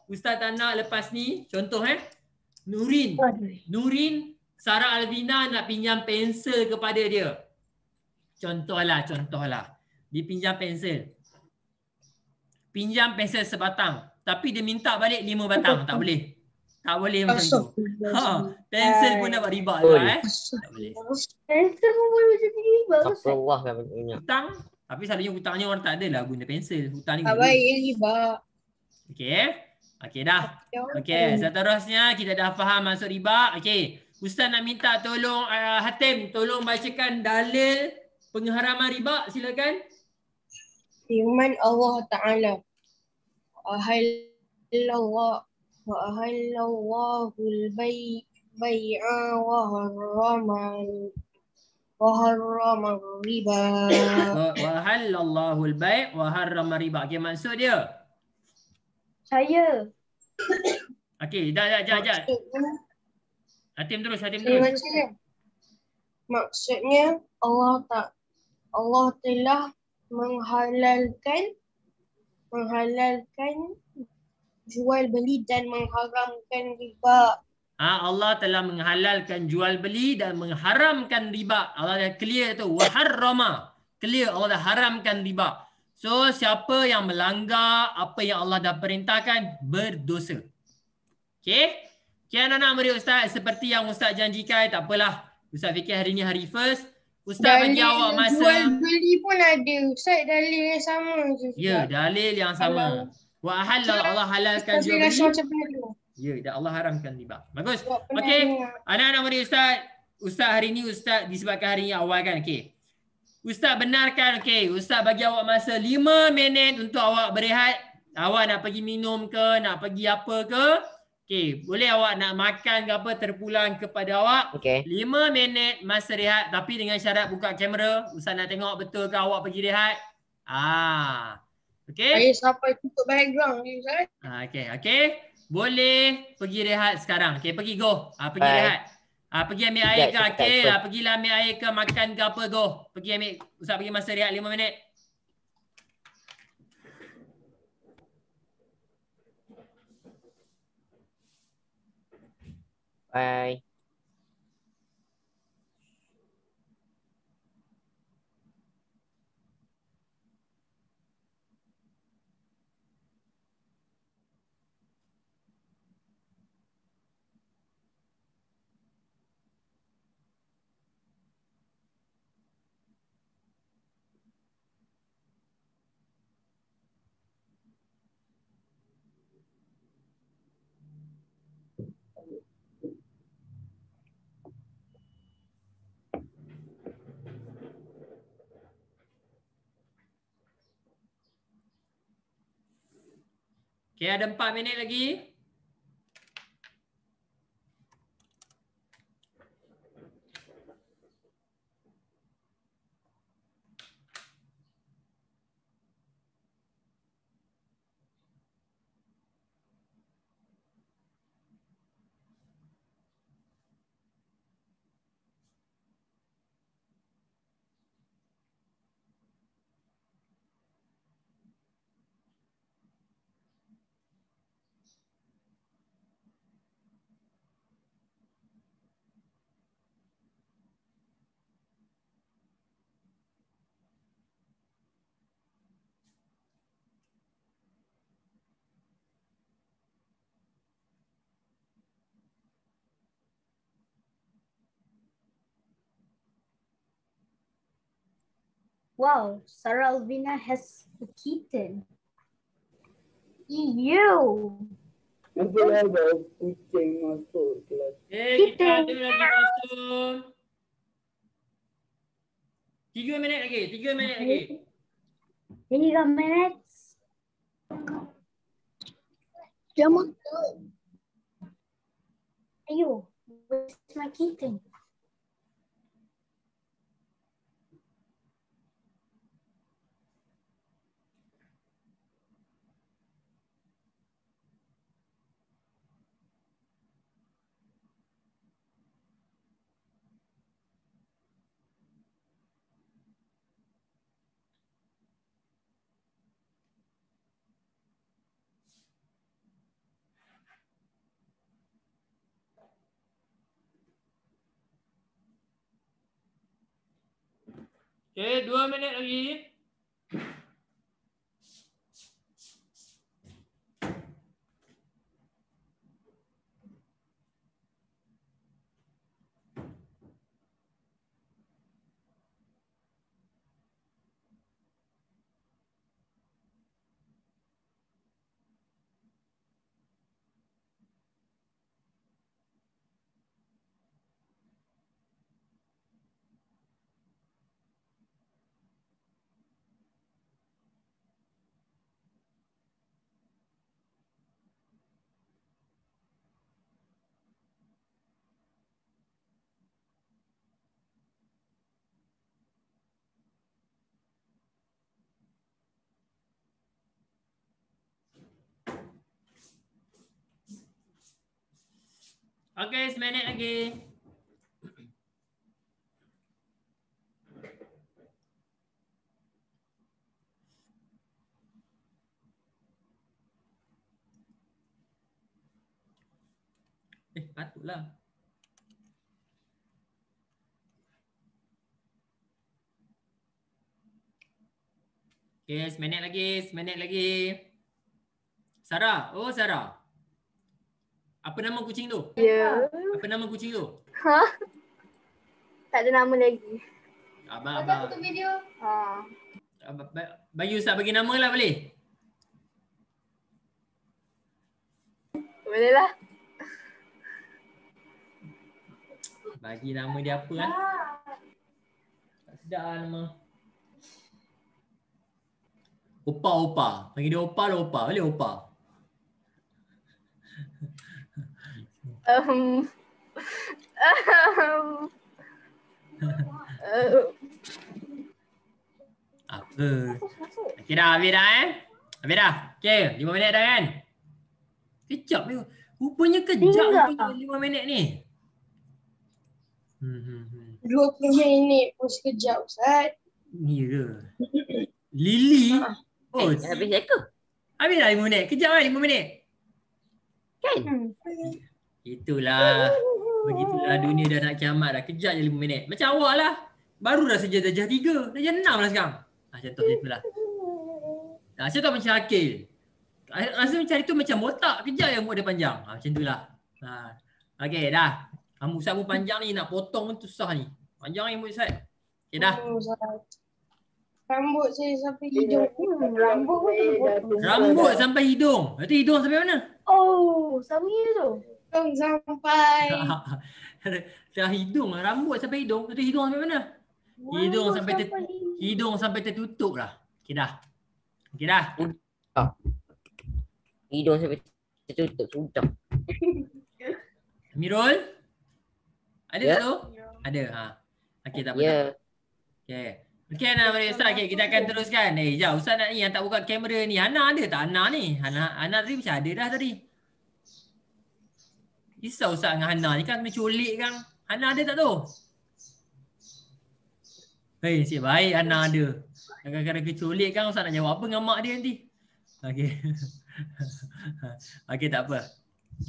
Ustaz tak nak lepas ni, contoh Nurin, Sarah Alvina nak pinjam pensel kepada dia. Contohlah. Dia pinjam pensel. Pinjam pensel sebatang. Tapi dia minta balik 5 batang. Tak boleh. Tak boleh macam tu. Pensel pun dapat riba lah Tak boleh. Pensel pun boleh jadi riba. Allah kan banyak. Hutang. Tapi selalunya hutangnya orang tak adalah guna pensel. Hutang ni tak baik riba. Okey dah. Okey, seterusnya kita dah faham maksud riba. Okey. Ustaz nak minta tolong Hatim tolong bacakan dalil pengharaman riba, silakan. Firman Allah Ta'ala. Ahallallahul bai'a wa harrama riba. Wa halallahul bai' wa harrama riba. Okey, maksud dia? Saya. Okey, dah. Hatim terus. Maksudnya Allah telah menghalalkan jual beli dan mengharamkan riba. Allah telah menghalalkan jual beli dan mengharamkan riba. Allah dah clear tu. Wa harrama. Clear, Allah dah haramkan riba. So siapa yang melanggar apa yang Allah dah perintahkan berdosa. Okey? Anak-anak murid Ustaz, seperti yang Ustaz janjikan, tak apalah. Ustaz fikir hari ni hari first. Ustaz bagi awak masa. Jual beli pun ada. Ustaz dalil yang sama je. Ya, dalil yang sama. Wa ahalla, Allah halalkan jual beli. Ya, dan Allah haramkan riba. Bagus. Okey. Anak-anak murid Ustaz. Ustaz hari ni Ustaz disebabkan hari ni awal kan. Okey. Ustaz benarkan. Okey. Ustaz bagi awak masa 5 minit untuk awak berehat. Awak nak pergi minum ke, nak pergi apa ke? Okey, boleh awak nak makan ke apa terpulang kepada awak. 5 minit masa rehat tapi dengan syarat buka kamera. Ustaz nak tengok betul ke awak pergi rehat. Okey. Saya sampai tutup background ni Ustaz. Okey. Boleh pergi rehat sekarang. Okey, pergi go. Pergi rehat. Pergi ambil air ke Akil. Pergilah ambil air ke makan ke apa tu. Pergi ambil. Ustaz bagi masa rehat 5 minit. Bye. Okay, ada 4 minit lagi. Wow, Sarah Alvina has a kitten. Ew. Apa ada kucing masuk kelas? Kita ada lagi masuk. 3 minit lagi. 3 minit lagi. 3 minit. Jom. Ayo, where's my kitten? Okay, 2 minit lagi. Okay, 1 minit lagi. Patutlah. Okay, 1 minit lagi. 1 minit lagi. Sarah. Oh, Sarah. Apa nama kucing tu? Ya. Apa nama kucing tu? Hah? Tak ada nama lagi. Abang. Video. Bagi Ustaz bagi nama lah boleh? Boleh lah. Bagi nama dia apa lah? Tak sedap lah nama. Opa. Bagi dia Opa lah Opa. Boleh Opa? Apa? Okay dah, habis dah Habis dah. Okay, 5 minit dah kan? Kejap ni. Rupanya kejap 5 minit ni. 20 minit pun sekejap Ustaz. Ni ke? Lily? Oh, Habis ke? habis dah 5 minit. Kejap kan 5 minit? Kan? Itulah. Begitulah dunia dah nak kiamat dah. Kejap je 5 minit. Macam awak lah. Baru dah saja darjah 3. Darjah 6 lah sekarang. Contoh macam itulah. Macam tu macam Akil. Rasa macam itu macam botak. Kejap yang rambut dia panjang. Macam itulah. Okey dah. Rambut Ustaz pun panjang ni. Nak potong tu susah ni. Panjang ni rambut Ustaz. Okey dah. Rambut saya sampai hidung. Rambut pun kena potong. Rambut sampai hidung. Itu hidung sampai mana? Oh, sambil tu. Sampai. Dah hidung lah. Rambut sampai hidung. Itu hidung sampai mana? Hidung sampai tertutup lah. Okey dah. Okey dah. Hidung sampai tertutup sudah. Mirul? Ada tak tu? Ada. Okey tak apa. Ya. Okey. Okey Ana, mari Ustaz. Okay, kita akan teruskan. Jap Ustaz nak ni yang tak buka kamera ni. Ana ada tak Ana ni? Ana tadi macam ada dah tadi. Risau Ustaz dengan Hana ni kan kena colik kan. Hana ada tak tu? Hei, nasib baik Hana ada. Kadang-kadang kecolik kan Ustaz nak jawab apa dengan mak dia nanti. Okey. Okey tak apa.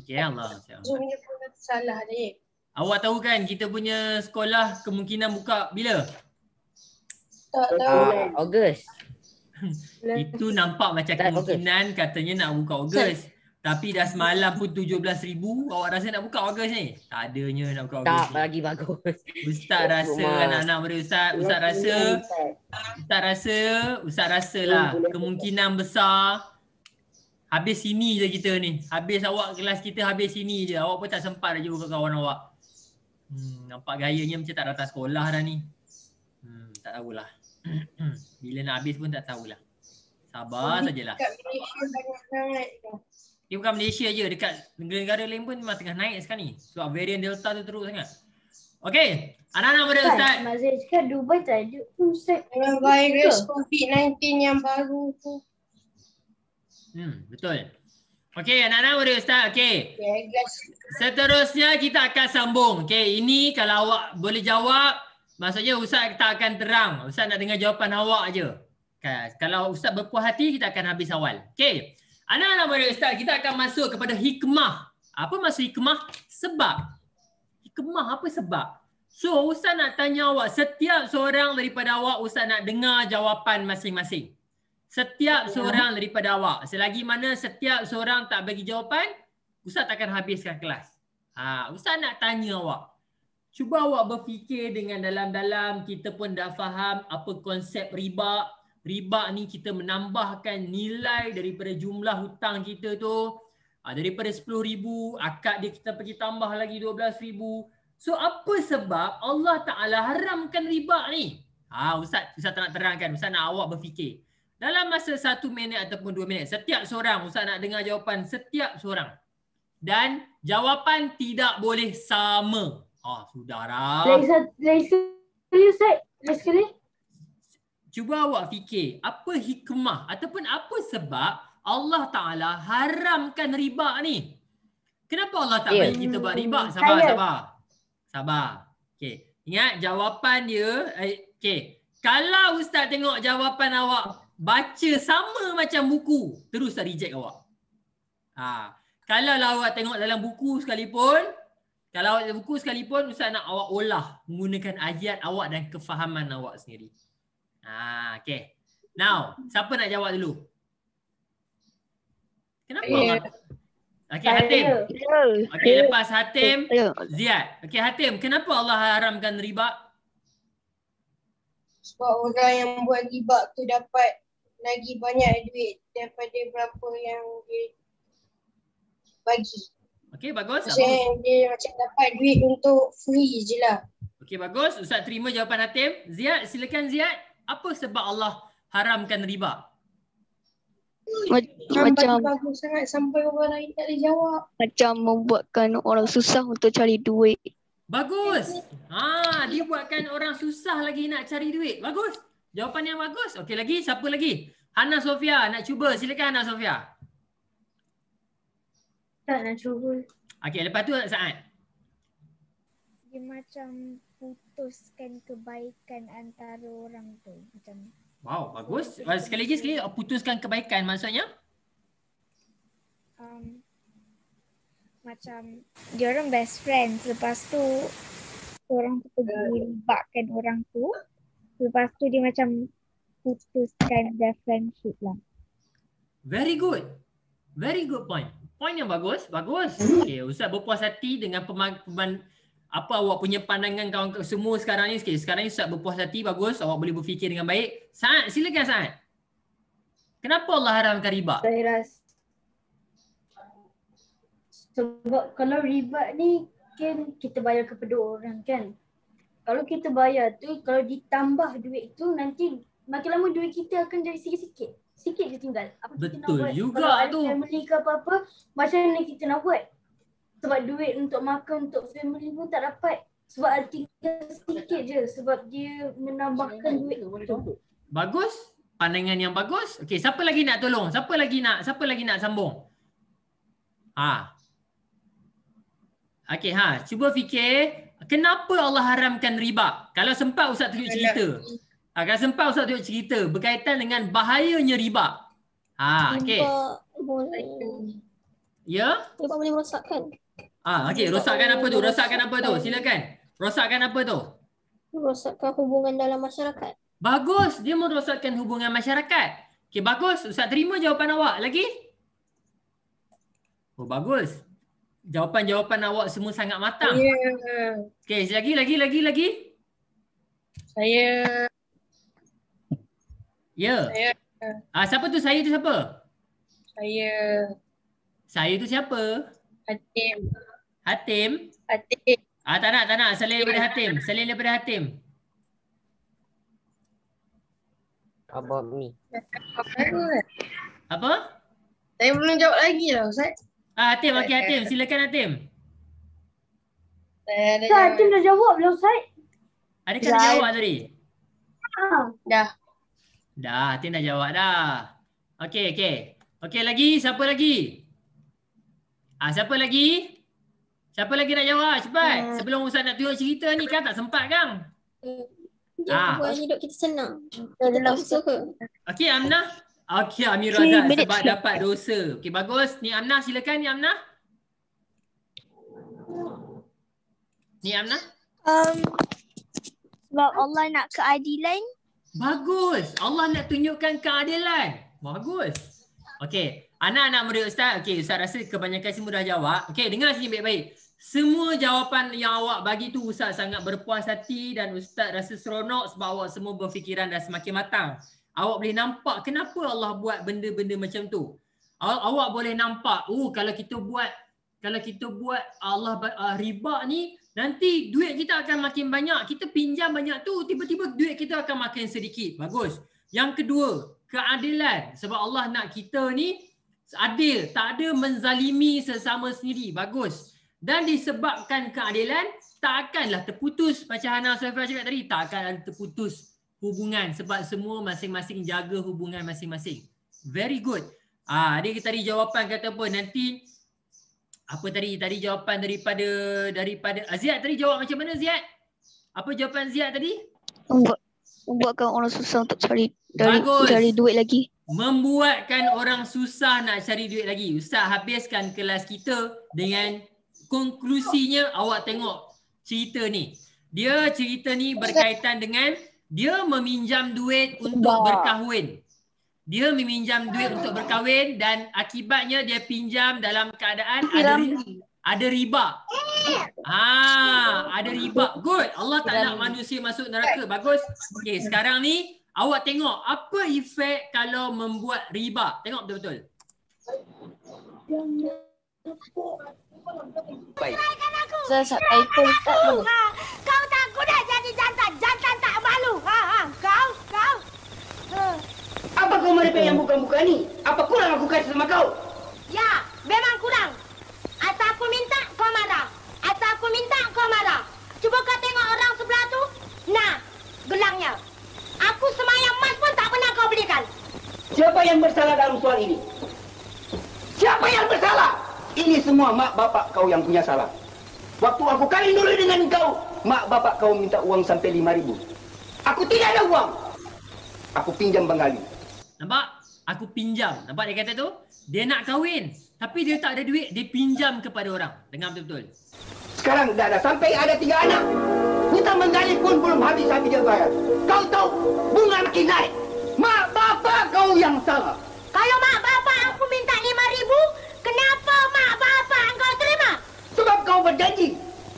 Okey Allah. Zoomnya pun salah dik. Awak tahu kan kita punya sekolah kemungkinan buka bila? Tak tahu. Ogos. Itu nampak macam kemungkinan katanya nak buka Ogos. Tapi dah semalam pun 17,000. Awak rasa nak buka Ogos ni? Tak adanya nak buka Ogos Tak ni. lagi bagus. Ustaz rasa anak-anak muda Ustaz rasa lah kemungkinan besar habis sini je kita ni. Habis awak kelas kita habis sini je. Awak pun tak sempat dah jumpa kawan awak. Nampak gayanya macam tak datang sekolah dah ni. Tak tahulah. Bila nak habis pun tak tahulah. Sabar sajalah. Kat Malaysia banyak sangat. Dia bukan Malaysia je, dekat negara-negara lain pun memang tengah naik sekarang ni. Sebab varian Delta tu teruk sangat. Okey, anak-anak muda Ustaz. Mak Zai cakap Dubai tak ada pun Ustaz. Dengan virus COVID-19 yang baru tu. Betul. Okey, anak-anak muda Ustaz. Okey. Yes. Seterusnya kita akan sambung. Okey, ini kalau awak boleh jawab, maksudnya Ustaz tak akan terang. Ustaz nak dengar jawapan awak je. Kalau Ustaz berpuas hati, kita akan habis awal. Okey. Anak-anak muda Ustaz, kita akan masuk kepada hikmah. Apa maksud hikmah? Sebab. Hikmah apa sebab? So, Ustaz nak tanya awak, setiap seorang daripada awak, Ustaz nak dengar jawapan masing-masing. Setiap seorang daripada awak. Selagi mana setiap seorang tak bagi jawapan, Ustaz takkan habiskan kelas. Ustaz nak tanya awak. Cuba awak berfikir dengan dalam-dalam, kita pun dah faham apa konsep riba. Riba ni kita menambahkan nilai daripada jumlah hutang kita tu. Daripada 10,000, akad dia kita pergi tambah lagi 12,000. So apa sebab Allah Ta'ala haramkan riba ni? Ustaz tak nak terangkan. Ustaz nak awak berfikir. Dalam masa 1 minit ataupun 2 minit, setiap seorang, Ustaz nak dengar jawapan setiap seorang. Dan jawapan tidak boleh sama. Sudahlah. Lagi sekali Ustaz. Lagi sekali. Cuba awak fikir, apa hikmah ataupun apa sebab Allah Ta'ala haramkan riba ni? Kenapa Allah tak bagi kita buat riba? Sabar. Okey. Ingat jawapan dia, kalau Ustaz tengok jawapan awak baca sama macam buku, terus tak reject awak. Kalau awak tengok dalam buku sekalipun, Ustaz nak awak olah menggunakan ayat awak dan kefahaman awak sendiri. Okay. Now, siapa nak jawab dulu? Kenapa? Okay, Hatim. Okay, lepas Hatim, Ziad. Okay, Hatim, kenapa Allah haramkan riba? Sebab orang yang buat riba tu dapat lagi banyak duit daripada berapa yang dia bagi. Okay, bagus. Dia macam dapat duit untuk free je lah. Okay, bagus. Ustaz terima jawapan Hatim. Ziad, silakan Ziad. Apa sebab Allah haramkan riba? Macam bagus sangat sampai orang lain tak boleh jawab. Macam membuatkan orang susah untuk cari duit. Bagus. Dia buatkan orang susah lagi nak cari duit. Bagus. Jawapan yang bagus. Okey, lagi siapa lagi? Hana Sofia nak cuba. Silakan Hana Sofia. Tak nak cuba. Okey, lepas tu Saad. macam putuskan kebaikan antara orang tu. Macam wow, bagus. Sekali lagi, putuskan kebaikan maksudnya? Macam dia orang best friends, lepas tu orang tu pergi libatkan orang tu, lepas tu dia macam putuskan their friendship lah. Very good. Very good point. Point yang bagus. Bagus. Okay, Ustaz berpuas hati dengan apa awak punya pandangan kawan-kawan semua sekarang ni. Okay, sekarang ni Ustaz berpuas hati. Bagus. Awak boleh berfikir dengan baik. Saad, silakan Saad. Kenapa Allah haramkan riba? Saya rasa sebab kalau riba ni kan kita bayar kepada orang kan. Kalau kita bayar tu, kalau ditambah duit tu nanti makin lama duit kita akan jadi sikit-sikit. Sikit je tinggal. Apa kita nak buat? Juga kalau ada tu. family ke apa-apa, macam mana kita nak buat? Sebab duit untuk makan untuk family pun tak dapat. Sebab tinggal sikit je. Sebab dia menambahkan duit tu. Bagus. Pandangan yang bagus. Okey, siapa lagi nak tolong? Siapa lagi nak sambung? Okey, cuba fikir kenapa Allah haramkan riba? Kalau sempat Ustaz tunjuk cerita. Kalau sempat Ustaz tunjuk cerita berkaitan dengan bahayanya riba. Okey. Ya? Riba boleh merosakkan. Okey, rosakkan apa tu? Rosakkan apa tu? Silakan. Rosakkan apa tu? Merosakkan hubungan dalam masyarakat. Bagus, dia merosakkan hubungan masyarakat. Okey, bagus. Ustaz terima jawapan awak. Lagi? Oh, bagus. Jawapan-jawapan awak semua sangat matang. Okey, lagi. Saya. Ya. Siapa tu? Saya tu siapa? Saya tu siapa? Hatim. Tak nak. Selain daripada Hatim. About me. Apa? Saya belum jawab lagi lah Ustaz. Hatim, okey Hatim. Silakan Hatim. Hatim dah jawab belum Ustaz? Adakah dah jawab tadi? Dah. Hatim dah jawab dah. Okey. Okey lagi, siapa lagi? Siapa lagi nak jawab? Cepat. Sebelum Ustaz nak tunjuk cerita ni kan tak sempat kan? Buat hidup kita senang. Kita tak usaha. Okey Amnah. Okey Amir Razak sebab dapat dosa. Okey bagus. Ni Amnah silakan ni Amnah. Sebab Allah nak keadilan. Bagus. Allah nak tunjukkan keadilan. Bagus. Okey. Anak-anak murid Ustaz. Okey, Ustaz rasa kebanyakan semua dah jawab. Okey, dengar sini baik-baik. Semua jawapan yang awak bagi tu Ustaz sangat berpuas hati dan Ustaz rasa seronok sebab awak semua berfikiran dah semakin matang. Awak boleh nampak kenapa Allah buat benda-benda macam tu. Awak boleh nampak, kalau kita buat Allah riba ni, nanti duit kita akan makin banyak. Kita pinjam banyak tu, tiba-tiba duit kita akan makin sedikit. Bagus. Yang kedua, keadilan. Sebab Allah nak kita ni adil, tak ada menzalimi sesama sendiri. Bagus. Dan disebabkan keadilan, tak akanlah terputus macam Hana Safira cakap tadi, tak akan terputus hubungan sebab semua masing-masing jaga hubungan masing-masing. Very good. Adik tadi jawapan kata apa? Nanti apa tadi jawapan daripada Ziad tadi jawab macam mana Ziad? Apa jawapan Ziad tadi? Membuatkan orang susah untuk cari duit lagi. Membuatkan orang susah nak cari duit lagi. Ustaz habiskan kelas kita dengan konklusinya. Awak tengok cerita ni. Cerita ni berkaitan dengan dia meminjam duit untuk berkahwin. Dia meminjam duit untuk berkahwin dan akibatnya dia pinjam dalam keadaan ada riba. Ada riba. Good. Allah tak nak manusia masuk neraka. Bagus. Okey, sekarang ni awak tengok apa efek kalau membuat riba. Tengok betul-betul. Baik. Saya subtitle Ustaz tu. Kau tak guna jadi jantan. Jantan tak malu. Kau. Apa kau merepek yang bukan-bukan ni? Apa kurang aku kasih sama kau? Ya, memang kurang. Atau aku minta, kau marah. Atau aku minta, kau marah. Cuba kau tengok orang sebelah tu. Nah, gelangnya. Aku semayang emas pun tak pernah kau belikan. Siapa yang bersalah dalam soal ini? Siapa yang bersalah? Ini semua mak bapak kau yang punya salah. Waktu aku kawin dulu dengan kau, mak bapak kau minta uang sampai 5.000. Aku tidak ada uang. Aku pinjam Bang Ali. Nampak? Aku pinjam. Nampak dia kata tu? Dia nak kahwin. Tapi dia tak ada duit, dia pinjam kepada orang. Dengar betul-betul. Sekarang dah ada sampai ada 3 anak. Hutang Bang Ali pun belum habis dia bayar. Kau tahu bunga makin naik. Mak bapak kau yang salah. Kalau mak bapak aku minta 5.000, kenapa mak bapak engkau terima? Sebab kau berjanji.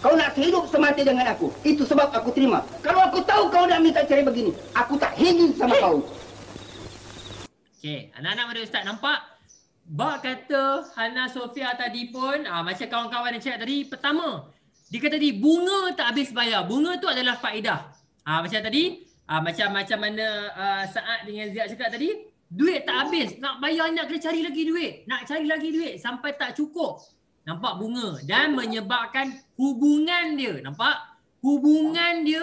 Kau nak hidup semati dengan aku. Itu sebab aku terima. Kalau aku tahu kau nak minta cerai begini, aku tak ingin sama kau. Okey, anak-anak mari Ustaz nampak? Bak kata Hana Sofia tadi pun, macam kawan-kawan yang cakap tadi, pertama, dia kata tadi bunga tak habis bayar. Bunga tu adalah faedah. Macam tadi, macam mana Saad dengan Ziad cakap tadi, duit tak habis. Nak bayar, nak kena cari lagi duit. Nak cari lagi duit sampai tak cukup. Nampak bunga. Dan menyebabkan hubungan dia. Nampak? Hubungan dia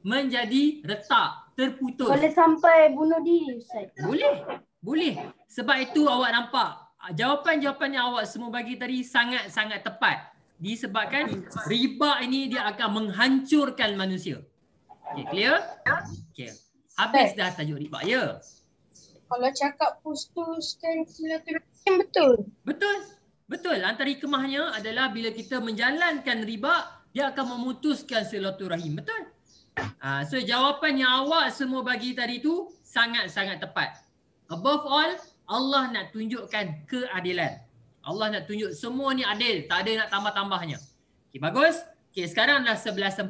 menjadi retak. Terputus. Boleh sampai bunuh diri Ustaz. Boleh. Boleh. Sebab itu awak nampak. Jawapan-jawapan yang awak semua bagi tadi sangat-sangat tepat. Disebabkan riba ini dia akan menghancurkan manusia. Okay, clear? Okay. Habis dah tajuk riba. Ya. Kalau cakap putuskan silaturahim betul? Betul. Betul. Antara hikmahnya adalah bila kita menjalankan riba, dia akan memutuskan silaturahim. Betul? So jawapan yang awak semua bagi tadi tu sangat-sangat tepat. Above all, Allah nak tunjukkan keadilan. Allah nak tunjuk semua ni adil. Tak ada nak tambah-tambahnya. Okay, bagus. Okay, sekarang dah 11.40.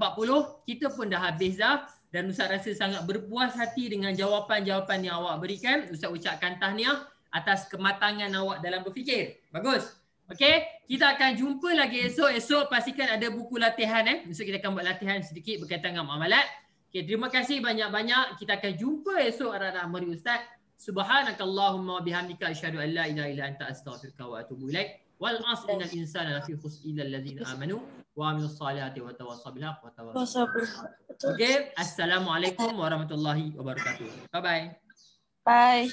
Kita pun dah habis dah. Dan Ustaz rasa sangat berpuas hati dengan jawapan-jawapan yang awak berikan. Ustaz ucapkan tahniah atas kematangan awak dalam berfikir. Bagus. Okey, kita akan jumpa lagi esok. Esok pastikan ada buku latihan. Esok kita akan buat latihan sedikit berkaitan dengan muamalat. Okey, terima kasih banyak-banyak. Kita akan jumpa esok anak-anak mari Ustaz. Subhanakallahumma bihamdika asyhadu an la ilaha illa anta astaghfiruka wa atubu ilaik. Wal 'asri innal insana lafi khusr illa allazina amanu wa 'amilus salihati wa tawassaw bil haqqi wa tawassaw. Okey, assalamualaikum warahmatullahi wabarakatuh. Bye bye. Bye.